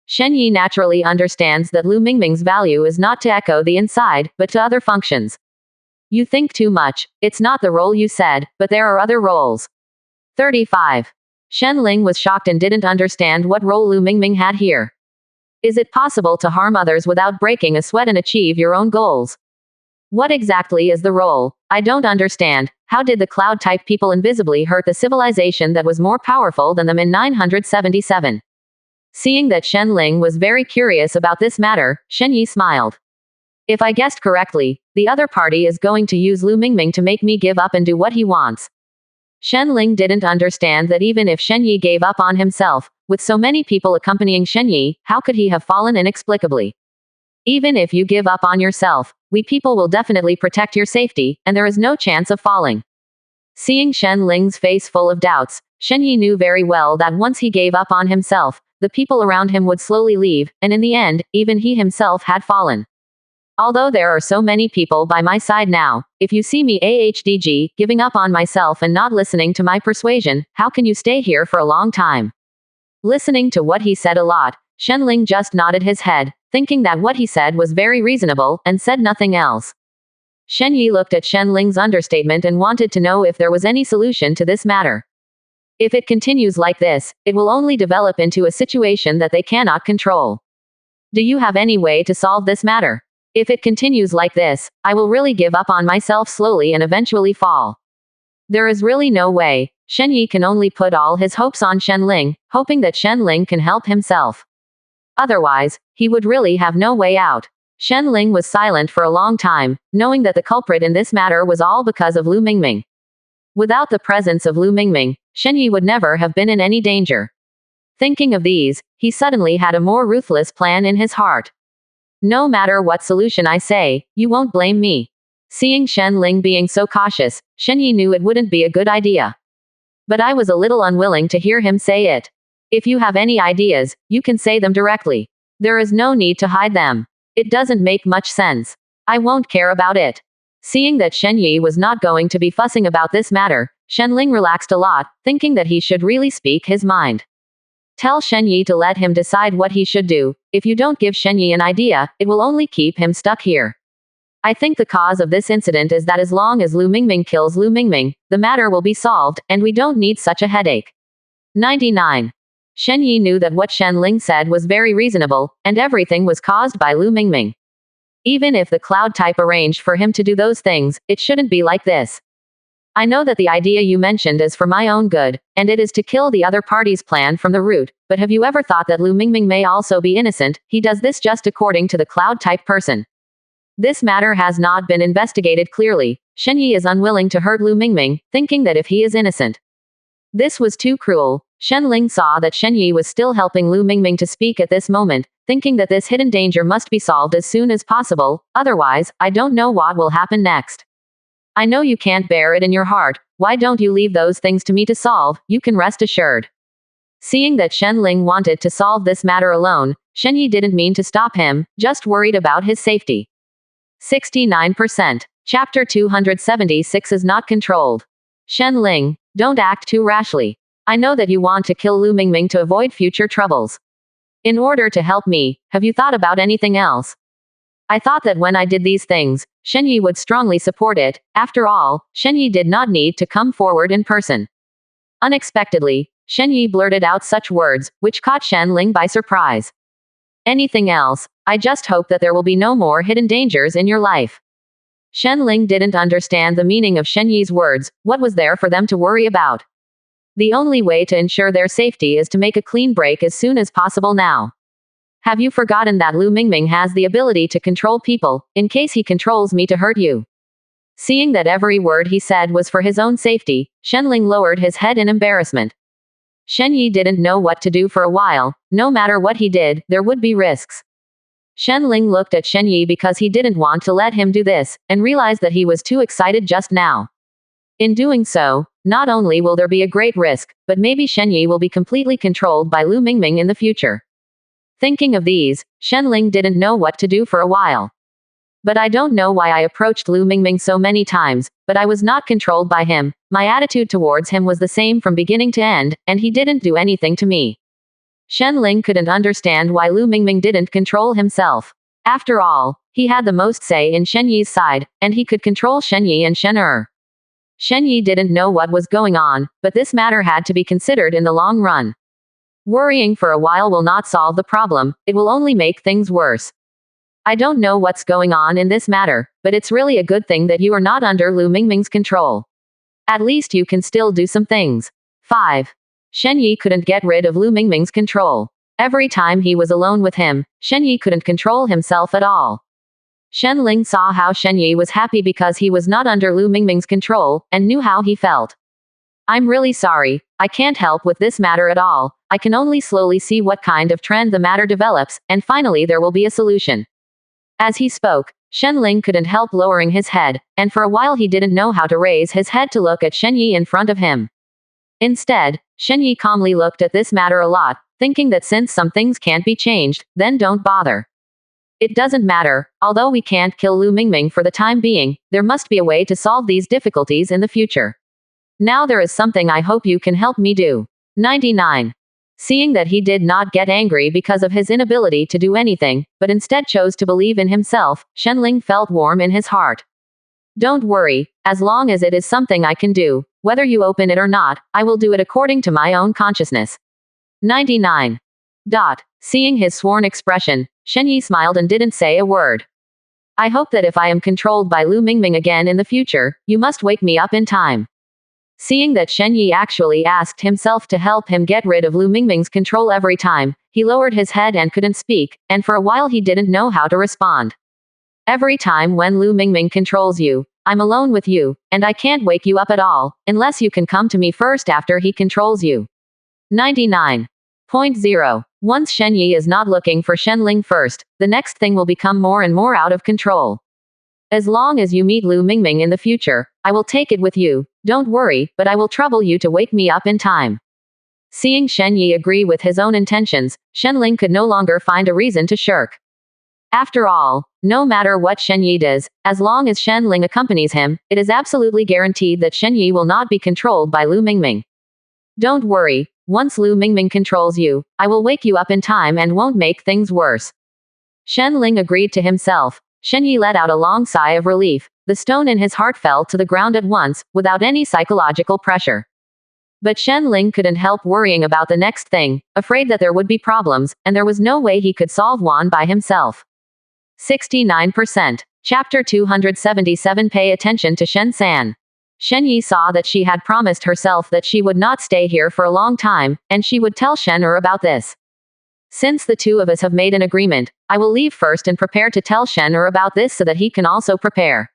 Shen Yi naturally understands that Lu Mingming's value is not to echo the inside, but to other functions. You think too much, it's not the role you said, but there are other roles. 35. Shen Ling was shocked and didn't understand what role Lu Mingming had here. Is it possible to harm others without breaking a sweat and achieve your own goals? What exactly is the role? I don't understand. How did the cloud-type people invisibly hurt the civilization that was more powerful than them in 977? Seeing that Shen Ling was very curious about this matter, Shen Yi smiled. If I guessed correctly, the other party is going to use Lu Mingming to make me give up and do what he wants. Shen Ling didn't understand that even if Shen Yi gave up on himself, with so many people accompanying Shen Yi, how could he have fallen inexplicably? Even if you give up on yourself, we people will definitely protect your safety, and there is no chance of falling. Seeing Shen Ling's face full of doubts, Shen Yi knew very well that once he gave up on himself, the people around him would slowly leave, and in the end, even he himself had fallen. Although there are so many people by my side now, if you see me giving up on myself and not listening to my persuasion, how can you stay here for a long time? Listening to what he said a lot, Shen Ling just nodded his head, thinking that what he said was very reasonable, and said nothing else. Shen Yi looked at Shen Ling's understatement and wanted to know if there was any solution to this matter. If it continues like this, it will only develop into a situation that they cannot control. Do you have any way to solve this matter? If it continues like this, I will really give up on myself slowly and eventually fall. There is really no way. Shen Yi can only put all his hopes on Shen Ling, hoping that Shen Ling can help himself. Otherwise, he would really have no way out. Shen Ling was silent for a long time, knowing that the culprit in this matter was all because of Lu Mingming. Without the presence of Lu Mingming, Shen Yi would never have been in any danger. Thinking of these, he suddenly had a more ruthless plan in his heart. No matter what solution I say, you won't blame me. Seeing Shen Ling being so cautious, Shen Yi knew it wouldn't be a good idea. But I was a little unwilling to hear him say it. If you have any ideas, you can say them directly. There is no need to hide them. It doesn't make much sense. I won't care about it. Seeing that Shen Yi was not going to be fussing about this matter, Shen Ling relaxed a lot, thinking that he should really speak his mind. Tell Shen Yi to let him decide what he should do. If you don't give Shen Yi an idea, it will only keep him stuck here. I think the cause of this incident is that as long as Lu Mingming kills Lu Mingming, the matter will be solved, and we don't need such a headache. 99. Shen Yi knew that what Shen Ling said was very reasonable, and everything was caused by Lu Mingming. Even if the cloud type arranged for him to do those things, it shouldn't be like this. I know that the idea you mentioned is for my own good, and it is to kill the other party's plan from the root, but have you ever thought that Lu Mingming may also be innocent? He does this just according to the cloud type person. This matter has not been investigated clearly. Shen Yi is unwilling to hurt Lu Mingming, thinking that if he is innocent. This was too cruel. Shen Ling saw that Shen Yi was still helping Lu Mingming to speak at this moment, thinking that this hidden danger must be solved as soon as possible, otherwise, I don't know what will happen next. I know you can't bear it in your heart, why don't you leave those things to me to solve, you can rest assured. Seeing that Shen Ling wanted to solve this matter alone, Shen Yi didn't mean to stop him, just worried about his safety. 69%. Chapter 276 is not controlled. Shen Ling, don't act too rashly. I know that you want to kill Lu Mingming to avoid future troubles. In order to help me, have you thought about anything else? I thought that when I did these things, Shen Yi would strongly support it. After all, Shen Yi did not need to come forward in person. Unexpectedly, Shen Yi blurted out such words, which caught Shen Ling by surprise. Anything else? I just hope that there will be no more hidden dangers in your life. Shen Ling didn't understand the meaning of Shen Yi's words. What was there for them to worry about? The only way to ensure their safety is to make a clean break as soon as possible now. Have you forgotten that Lu Mingming has the ability to control people, in case he controls me to hurt you? Seeing that every word he said was for his own safety, Shen Ling lowered his head in embarrassment. Shen Yi didn't know what to do for a while. No matter what he did, there would be risks. Shen Ling looked at Shen Yi because he didn't want to let him do this, and realized that he was too excited just now. In doing so, not only will there be a great risk, but maybe Shen Yi will be completely controlled by Lu Mingming in the future. Thinking of these, Shen Ling didn't know what to do for a while. But I don't know why I approached Lu Mingming so many times, but I was not controlled by him. My attitude towards him was the same from beginning to end, and he didn't do anything to me. Shen Ling couldn't understand why Lu Mingming didn't control himself. After all, he had the most say in Shen Yi's side, and he could control Shen Yi and Shen Er. Shen Yi didn't know what was going on, but this matter had to be considered in the long run. Worrying for a while will not solve the problem, it will only make things worse. I don't know what's going on in this matter, but it's really a good thing that you are not under Lu Mingming's control. At least you can still do some things. 5. Shen Yi couldn't get rid of Lu Mingming's control. Every time he was alone with him, Shen Yi couldn't control himself at all. Shen Ling saw how Shen Yi was happy because he was not under Lu Mingming's control, and knew how he felt. I'm really sorry, I can't help with this matter at all. I can only slowly see what kind of trend the matter develops, and finally there will be a solution. As he spoke, Shen Ling couldn't help lowering his head, and for a while he didn't know how to raise his head to look at Shen Yi in front of him. Instead, Shen Yi calmly looked at this matter a lot, thinking that since some things can't be changed, then don't bother. It doesn't matter, although we can't kill Lu Mingming for the time being, there must be a way to solve these difficulties in the future. Now there is something I hope you can help me do. 99. Seeing that he did not get angry because of his inability to do anything, but instead chose to believe in himself, Shen Ling felt warm in his heart. Don't worry, as long as it is something I can do, whether you open it or not, I will do it according to my own consciousness. 99. Seeing his sworn expression, Shen Yi smiled and didn't say a word. I hope that if I am controlled by Lu Mingming again in the future, you must wake me up in time. Seeing that Shen Yi actually asked himself to help him get rid of Lu Mingming's control every time, he lowered his head and couldn't speak, and for a while he didn't know how to respond. Every time when Lu Mingming controls you, I'm alone with you, and I can't wake you up at all, unless you can come to me first after he controls you. 99.0. Once Shen Yi is not looking for Shen Ling first, the next thing will become more and more out of control. As long as you meet Lu Mingming in the future, I will take it with you, don't worry, but I will trouble you to wake me up in time. Seeing Shen Yi agree with his own intentions, Shen Ling could no longer find a reason to shirk. After all, no matter what Shen Yi does, as long as Shen Ling accompanies him, it is absolutely guaranteed that Shen Yi will not be controlled by Lu Mingming. Don't worry, once Lu Mingming controls you, I will wake you up in time and won't make things worse. Shen Ling agreed to himself. Shen Yi let out a long sigh of relief. The stone in his heart fell to the ground at once, without any psychological pressure. But Shen Ling couldn't help worrying about the next thing, afraid that there would be problems, and there was no way he could solve one by himself. 69%. Chapter 277. Pay attention to Shen San. Shen Yi saw that she had promised herself that she would not stay here for a long time, and she would tell Shen about this. Since the two of us have made an agreement, I will leave first and prepare to tell Shen about this so that he can also prepare.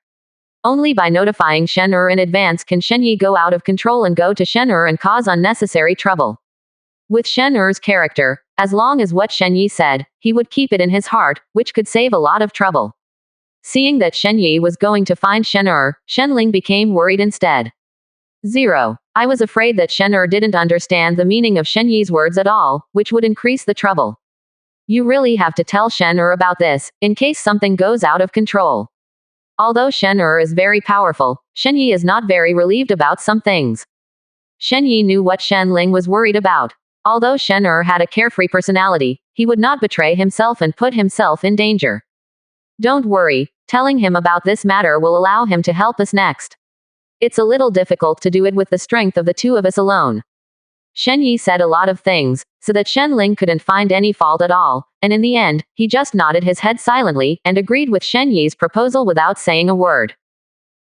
Only by notifying Shen in advance can Shen Yi go out of control and go to Shen and cause unnecessary trouble. With Shen character, as long as what Shen Yi said, he would keep it in his heart, which could save a lot of trouble. Seeing that Shen Yi was going to find Shen Ling became worried instead. 0. I was afraid that Shen didn't understand the meaning of Shen Yi's words at all, which would increase the trouble. You really have to tell Shen about this, in case something goes out of control. Although Shen is very powerful, Shen Yi is not very relieved about some things. Shen Yi knew what Shen Ling was worried about. Although Shen had a carefree personality, he would not betray himself and put himself in danger. Don't worry, telling him about this matter will allow him to help us next. It's a little difficult to do it with the strength of the two of us alone. Shen Yi said a lot of things, so that Shen Ling couldn't find any fault at all, and in the end, he just nodded his head silently, and agreed with Shen Yi's proposal without saying a word.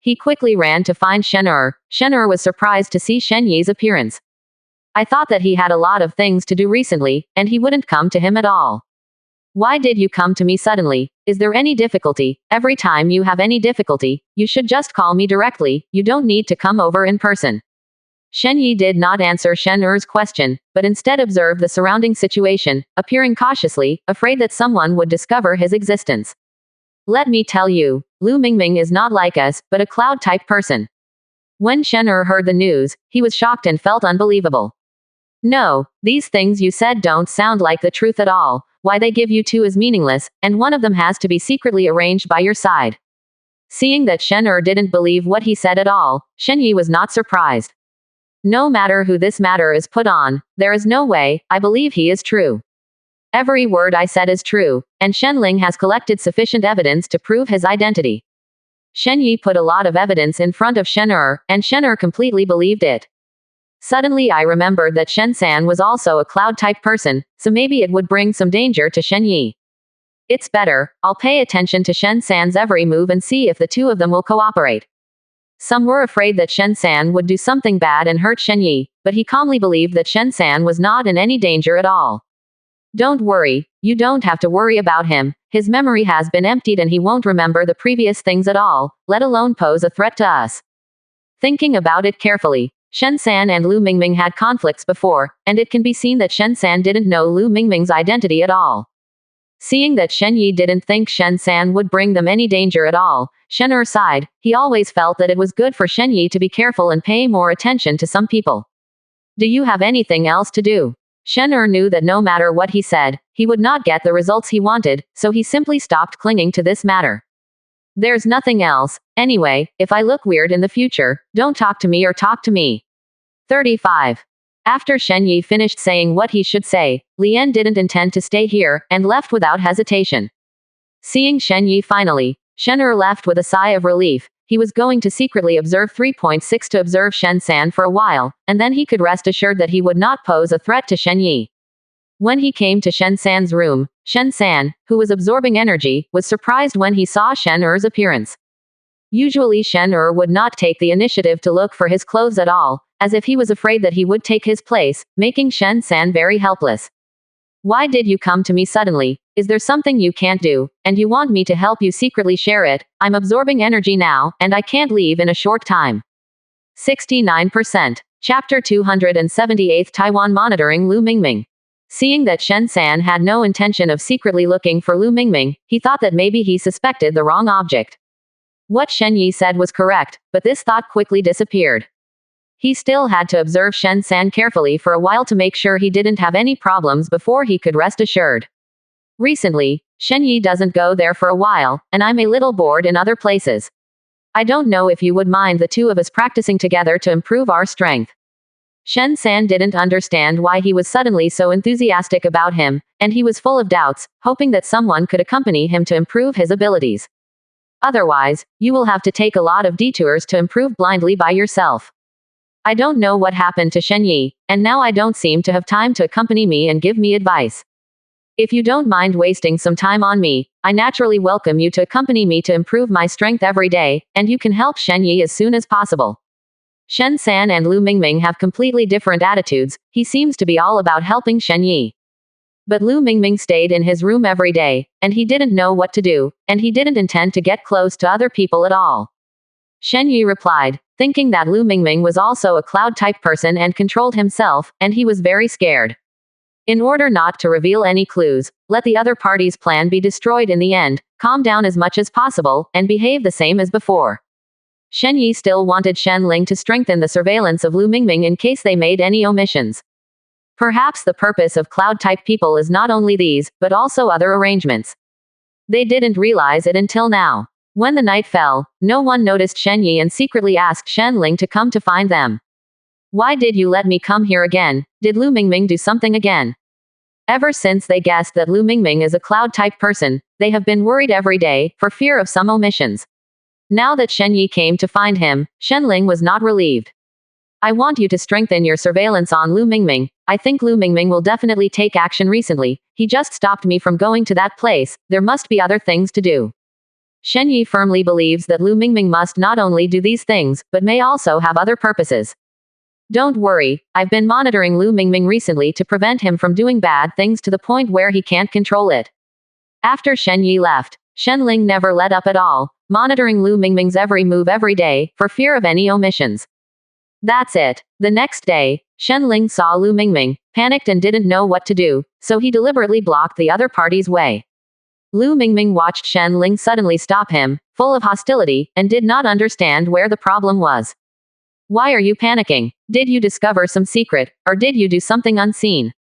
He quickly ran to find Shen Shen was surprised to see Shen Yi's appearance. I thought that he had a lot of things to do recently, and he wouldn't come to him at all. Why did you come to me suddenly? Is there any difficulty? Every time you have any difficulty, you should just call me directly, you don't need to come over in person. Shen Yi did not answer Shen question, but instead observed the surrounding situation, appearing cautiously, afraid that someone would discover his existence. Let me tell you, Lu Mingming is not like us, but a cloud-type person. When Shen heard the news, he was shocked and felt unbelievable. No, these things you said don't sound like the truth at all. Why they give you two is meaningless, and one of them has to be secretly arranged by your side. Seeing that Shen didn't believe what he said at all, Shen Yi was not surprised. No matter who this matter is put on, there is no way, I believe he is true. Every word I said is true, and Shen Ling has collected sufficient evidence to prove his identity. Shen Yi put a lot of evidence in front of Shen and Shen completely believed it. Suddenly I remembered that Shen San was also a cloud-type person, so maybe it would bring some danger to Shen Yi. It's better, I'll pay attention to Shen San's every move and see if the two of them will cooperate. Some were afraid that Shen San would do something bad and hurt Shen Yi, but he calmly believed that Shen San was not in any danger at all. Don't worry, you don't have to worry about him, His memory has been emptied and he won't remember the previous things at all, let alone pose a threat to us. Thinking about it carefully, Shen San and Lu Mingming had conflicts before, and it can be seen that Shen San didn't know Lu Mingming's identity at all. Seeing that Shen Yi didn't think Shen San would bring them any danger at all, Shen Er sighed. He always felt that it was good for Shen Yi to be careful and pay more attention to some people. Do you have anything else to do? Shen Er knew that no matter what he said, he would not get the results he wanted, so he simply stopped clinging to this matter. There's nothing else. Anyway, if I look weird in the future, don't talk to me or talk to me. 35. After Shen Yi finished saying what he should say, Lian didn't intend to stay here, and left without hesitation. Seeing Shen Yi finally, Shen Er left with a sigh of relief. He was going to secretly observe 3.6 to observe Shen San for a while, and then he could rest assured that he would not pose a threat to Shen Yi. When he came to Shen San's room, Shen San, who was absorbing energy, was surprised when he saw Shen Er's appearance. Usually Shen Er would not take the initiative to look for his clothes at all, as if he was afraid that he would take his place, making Shen San very helpless. Why did you come to me suddenly? Is there something you can't do, and you want me to help you secretly share it? I'm absorbing energy now, and I can't leave in a short time. 69%. Chapter 278 Taiwan Monitoring Lu Mingming. Seeing that Shen San had no intention of secretly looking for Lu Mingming, he thought that maybe he suspected the wrong object. What Shen Yi said was correct, but this thought quickly disappeared. He still had to observe Shen San carefully for a while to make sure he didn't have any problems before he could rest assured. Recently, Shen Yi doesn't go there for a while, and I'm a little bored in other places. I don't know if you would mind the two of us practicing together to improve our strength. Shen San didn't understand why he was suddenly so enthusiastic about him, and he was full of doubts, hoping that someone could accompany him to improve his abilities. Otherwise, you will have to take a lot of detours to improve blindly by yourself. I don't know what happened to Shen Yi, and now I don't seem to have time to accompany me and give me advice. If you don't mind wasting some time on me, I naturally welcome you to accompany me to improve my strength every day, and you can help Shen Yi as soon as possible. Shen San and Lu Mingming have completely different attitudes. He seems to be all about helping Shen Yi. But Lu Mingming stayed in his room every day, and he didn't know what to do, and he didn't intend to get close to other people at all. Shen Yi replied, thinking that Lu Mingming was also a cloud-type person and controlled himself, and he was very scared. In order not to reveal any clues, let the other party's plan be destroyed in the end, calm down as much as possible, and behave the same as before. Shen Yi still wanted Shen Ling to strengthen the surveillance of Lu Mingming in case they made any omissions. Perhaps the purpose of cloud-type people is not only these, but also other arrangements. They didn't realize it until now. When the night fell, no one noticed Shen Yi and secretly asked Shen Ling to come to find them. Why did you let me come here again? Did Lu Mingming do something again? Ever since they guessed that Lu Mingming is a cloud-type person, they have been worried every day, for fear of some omissions. Now that Shen Yi came to find him, Shen Ling was not relieved. I want you to strengthen your surveillance on Lu Mingming. I think Lu Mingming will definitely take action recently. He just stopped me from going to that place. There must be other things to do. Shen Yi firmly believes that Lu Mingming must not only do these things, but may also have other purposes. Don't worry, I've been monitoring Lu Mingming recently to prevent him from doing bad things to the point where he can't control it. After Shen Yi left, Shen Ling never let up at all, monitoring Lu Mingming's every move every day, for fear of any omissions. That's it. The next day, Shen Ling saw Lu Mingming, panicked and didn't know what to do, so he deliberately blocked the other party's way. Lu Mingming watched Shen Ling suddenly stop him, full of hostility, and did not understand where the problem was. Why are you panicking? Did you discover some secret, or did you do something unseen?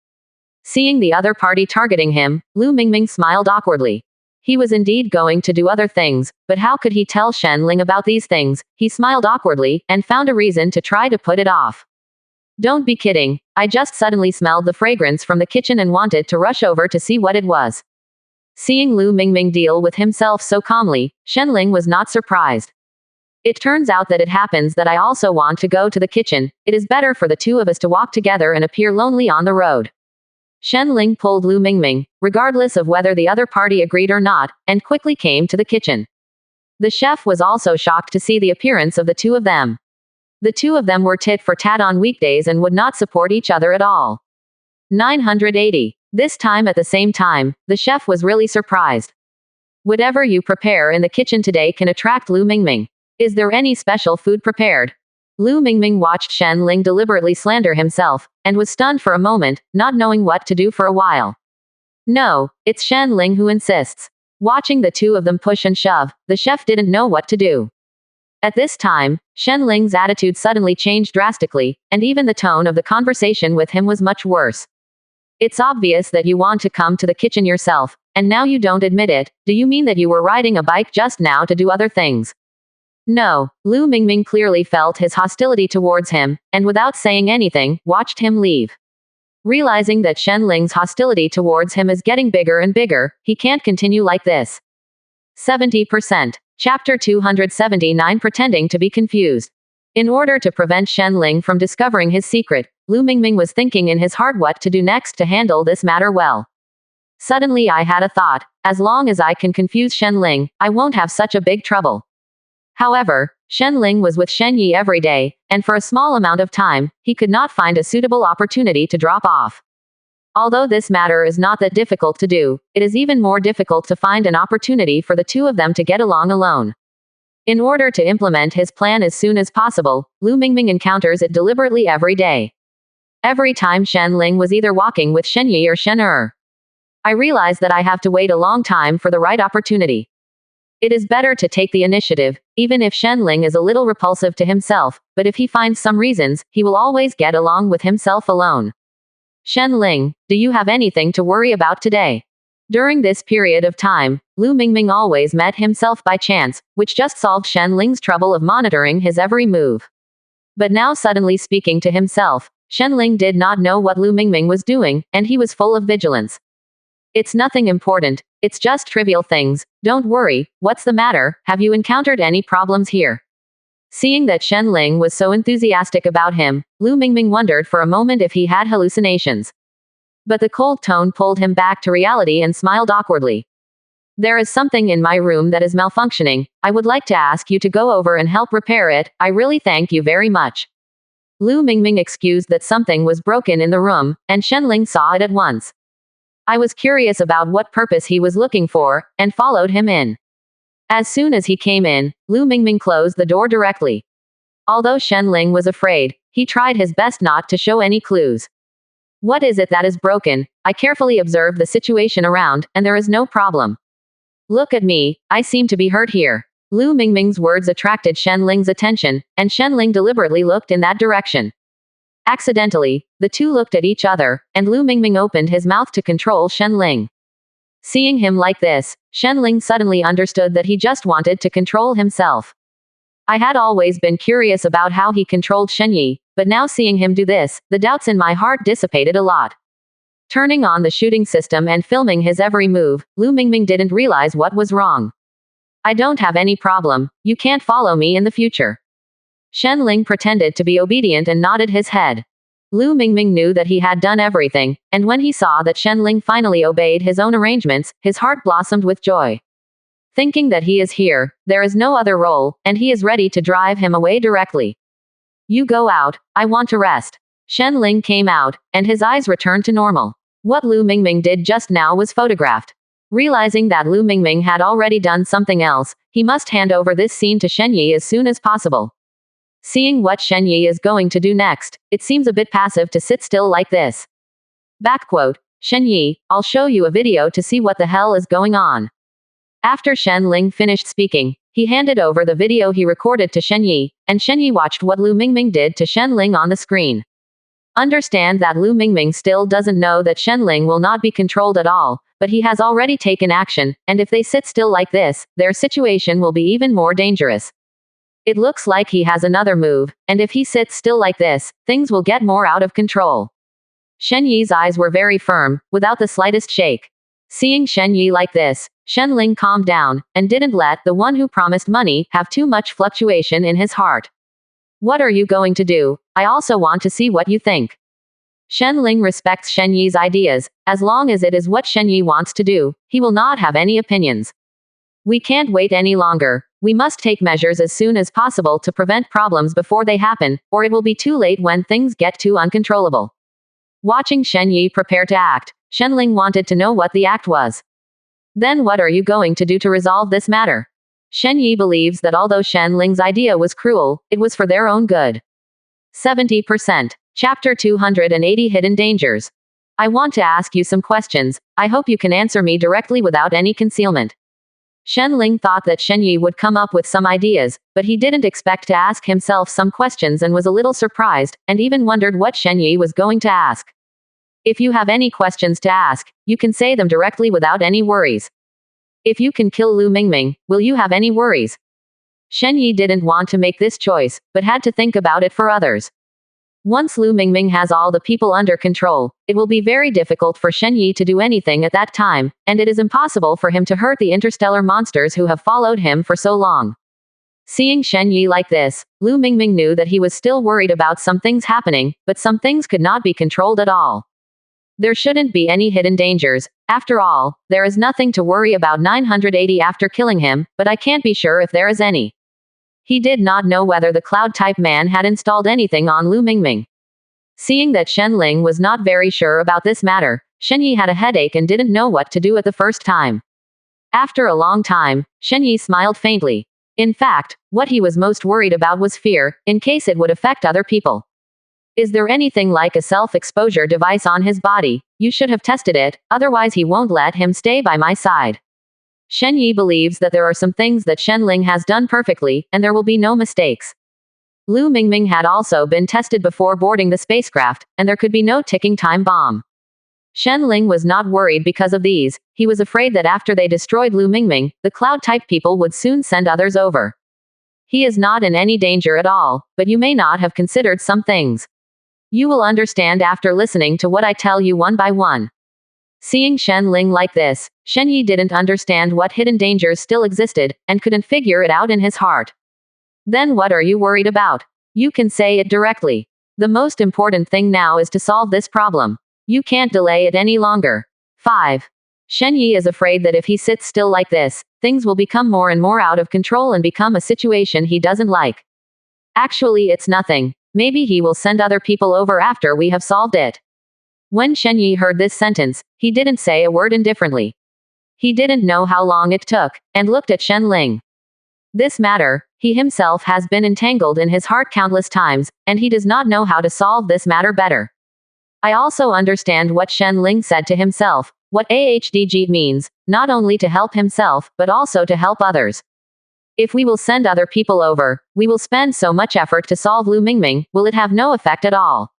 Seeing the other party targeting him, Lu Mingming smiled awkwardly. He was indeed going to do other things, but how could he tell Shen Ling about these things? He smiled awkwardly, and found a reason to try to put it off. Don't be kidding, I just suddenly smelled the fragrance from the kitchen and wanted to rush over to see what it was. Seeing Lu Mingming deal with himself so calmly, Shen Ling was not surprised. It turns out that it happens that I also want to go to the kitchen. It is better for the two of us to walk together and appear lonely on the road. Shen Ling pulled Lu Mingming, regardless of whether the other party agreed or not, and quickly came to the kitchen. The chef was also shocked to see the appearance of the two of them. The two of them were tit for tat on weekdays and would not support each other at all. 980. This time at the same time, the chef was really surprised. Whatever you prepare in the kitchen today can attract Lu Mingming. Is there any special food prepared? Lu Mingming watched Shen Ling deliberately slander himself, and was stunned for a moment, not knowing what to do for a while. No, it's Shen Ling who insists. Watching the two of them push and shove, the chef didn't know what to do. At this time, Shen Ling's attitude suddenly changed drastically, and even the tone of the conversation with him was much worse. It's obvious that you want to come to the kitchen yourself, and now you don't admit it. Do you mean that you were riding a bike just now to do other things? No, Lu Mingming clearly felt his hostility towards him, and without saying anything, watched him leave. Realizing that Shen Ling's hostility towards him is getting bigger and bigger, he can't continue like this. 70%. Chapter 279 Pretending to be confused. In order to prevent Shen Ling from discovering his secret, Lu Mingming was thinking in his heart what to do next to handle this matter well. Suddenly I had a thought, as long as I can confuse Shen Ling, I won't have such a big trouble. However, Shen Ling was with Shen Yi every day, and for a small amount of time, he could not find a suitable opportunity to drop off. Although this matter is not that difficult to do, it is even more difficult to find an opportunity for the two of them to get along alone. In order to implement his plan as soon as possible, Lu Mingming encounters it deliberately every day. Every time Shen Ling was either walking with Shen Yi or Shen Er. I realize that I have to wait a long time for the right opportunity. It is better to take the initiative, even if Shen Ling is a little repulsive to himself, but if he finds some reasons, he will always get along with himself alone. Shen Ling, do you have anything to worry about today? During this period of time, Lu Mingming always met himself by chance, which just solved Shen Ling's trouble of monitoring his every move. But now suddenly speaking to himself, Shen Ling did not know what Lu Mingming was doing, and he was full of vigilance. It's nothing important, it's just trivial things, don't worry, what's the matter, have you encountered any problems here? Seeing that Shen Ling was so enthusiastic about him, Lu Mingming wondered for a moment if he had hallucinations. But the cold tone pulled him back to reality and smiled awkwardly. There is something in my room that is malfunctioning, I would like to ask you to go over and help repair it, I really thank you very much. Lu Mingming excused that something was broken in the room, and Shen Ling saw it at once. I was curious about what purpose he was looking for, and followed him in. As soon as he came in, Lu Mingming closed the door directly. Although Shen Ling was afraid, he tried his best not to show any clues. What is it that is broken? I carefully observed the situation around, and there is no problem. Look at me, I seem to be hurt here. Lu Mingming's words attracted Shen Ling's attention, and Shen Ling deliberately looked in that direction. Accidentally, the two looked at each other, and Lu Mingming opened his mouth to control Shen Ling. Seeing him like this, Shen Ling suddenly understood that he just wanted to control himself. I had always been curious about how he controlled Shen Yi, but now seeing him do this, the doubts in my heart dissipated a lot. Turning on the shooting system and filming his every move, Lu Mingming didn't realize what was wrong. I don't have any problem, you can't follow me in the future. Shen Ling pretended to be obedient and nodded his head. Lu Mingming knew that he had done everything, and when he saw that Shen Ling finally obeyed his own arrangements, his heart blossomed with joy. Thinking that he is here, there is no other role, and he is ready to drive him away directly. You go out, I want to rest. Shen Ling came out, and his eyes returned to normal. What Lu Mingming did just now was photographed. Realizing that Lu Mingming had already done something else, he must hand over this scene to Shen Yi as soon as possible. Seeing what Shen Yi is going to do next, it seems a bit passive to sit still like this. Backquote, Shen Yi, I'll show you a video to see what the hell is going on. After Shen Ling finished speaking, he handed over the video he recorded to Shen Yi, and Shen Yi watched what Lu Mingming did to Shen Ling on the screen. Understand that Lu Mingming still doesn't know that Shen Ling will not be controlled at all, but he has already taken action, and if they sit still like this, their situation will be even more dangerous. It looks like he has another move, and if he sits still like this, things will get more out of control. Shen Yi's eyes were very firm, without the slightest shake. Seeing Shen Yi like this, Shen Ling calmed down, and didn't let the one who promised money have too much fluctuation in his heart. What are you going to do? I also want to see what you think. Shen Ling respects Shen Yi's ideas, as long as it is what Shen Yi wants to do, he will not have any opinions. We can't wait any longer. We must take measures as soon as possible to prevent problems before they happen, or it will be too late when things get too uncontrollable. Watching Shen Yi prepare to act, Shen Ling wanted to know what the act was. Then what are you going to do to resolve this matter? Shen Yi believes that although Shen Ling's idea was cruel, it was for their own good. 70%. Chapter 280 Hidden Dangers. I want to ask you some questions. I hope you can answer me directly without any concealment. Shen Ling thought that Shen Yi would come up with some ideas, but he didn't expect to ask himself some questions and was a little surprised, and even wondered what Shen Yi was going to ask. If you have any questions to ask, you can say them directly without any worries. If you can kill Lu Mingming, will you have any worries? Shen Yi didn't want to make this choice, but had to think about it for others. Once Lu Mingming has all the people under control, it will be very difficult for Shen Yi to do anything at that time, and it is impossible for him to hurt the interstellar monsters who have followed him for so long. Seeing Shen Yi like this, Lu Mingming knew that he was still worried about some things happening, but some things could not be controlled at all. There shouldn't be any hidden dangers. After all, there is nothing to worry about 980 after killing him, but I can't be sure if there is any. He did not know whether the cloud-type man had installed anything on Lu Mingming. Seeing that Shen Ling was not very sure about this matter, Shen Yi had a headache and didn't know what to do at the first time. After a long time, Shen Yi smiled faintly. In fact, what he was most worried about was fear, in case it would affect other people. Is there anything like a self-exposure device on his body? You should have tested it, otherwise he won't let him stay by my side. Shen Yi believes that there are some things that Shen Ling has done perfectly, and there will be no mistakes. Lu Mingming had also been tested before boarding the spacecraft, and there could be no ticking time bomb. Shen Ling was not worried because of these. He was afraid that after they destroyed Lu Mingming, the cloud-type people would soon send others over. He is not in any danger at all, but you may not have considered some things. You will understand after listening to what I tell you one by one. Seeing Shen Ling like this, Shen Yi didn't understand what hidden dangers still existed, and couldn't figure it out in his heart. Then what are you worried about? You can say it directly. The most important thing now is to solve this problem. You can't delay it any longer. 5. Shen Yi is afraid that if he sits still like this, things will become more and more out of control and become a situation he doesn't like. Actually, it's nothing. Maybe he will send other people over after we have solved it. When Shen Yi heard this sentence, he didn't say a word indifferently. He didn't know how long it took, and looked at Shen Ling. This matter, he himself has been entangled in his heart countless times, and he does not know how to solve this matter better. I also understand what Shen Ling said to himself, what AHDG means, not only to help himself, but also to help others. If we will send other people over, we will spend so much effort to solve Lu Mingming, will it have no effect at all?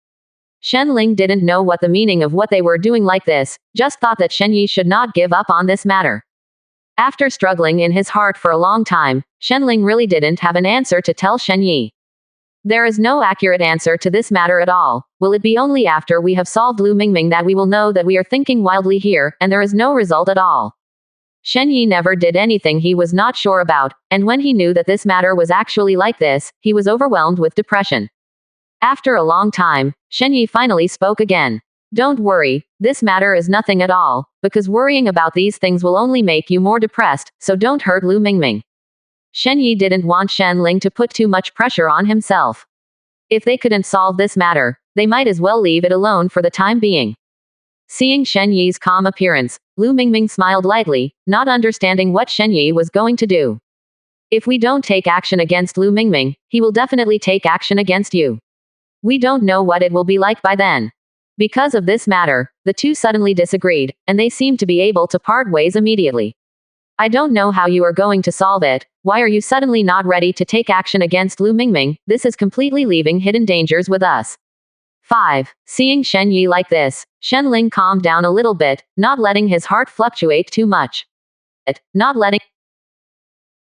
Shen Ling didn't know what the meaning of what they were doing like this, just thought that Shen Yi should not give up on this matter. After struggling in his heart for a long time, Shen Ling really didn't have an answer to tell Shen Yi. There is no accurate answer to this matter at all. Will it be only after we have solved Lu Mingming that we will know that we are thinking wildly here, and there is no result at all? Shen Yi never did anything he was not sure about, and when he knew that this matter was actually like this, he was overwhelmed with depression. After a long time, Shen Yi finally spoke again. Don't worry, this matter is nothing at all, because worrying about these things will only make you more depressed, so don't hurt Lu Mingming. Shen Yi didn't want Shen Ling to put too much pressure on himself. If they couldn't solve this matter, they might as well leave it alone for the time being. Seeing Shen Yi's calm appearance, Lu Mingming smiled lightly, not understanding what Shen Yi was going to do. If we don't take action against Lu Mingming, he will definitely take action against you. We don't know what it will be like by then. Because of this matter, the two suddenly disagreed, and they seemed to be able to part ways immediately. I don't know how you are going to solve it. Why are you suddenly not ready to take action against Lu Mingming? This is completely leaving hidden dangers with us. 5. Seeing Shen Yi like this, Shen Ling calmed down a little bit, not letting his heart fluctuate too much. Not letting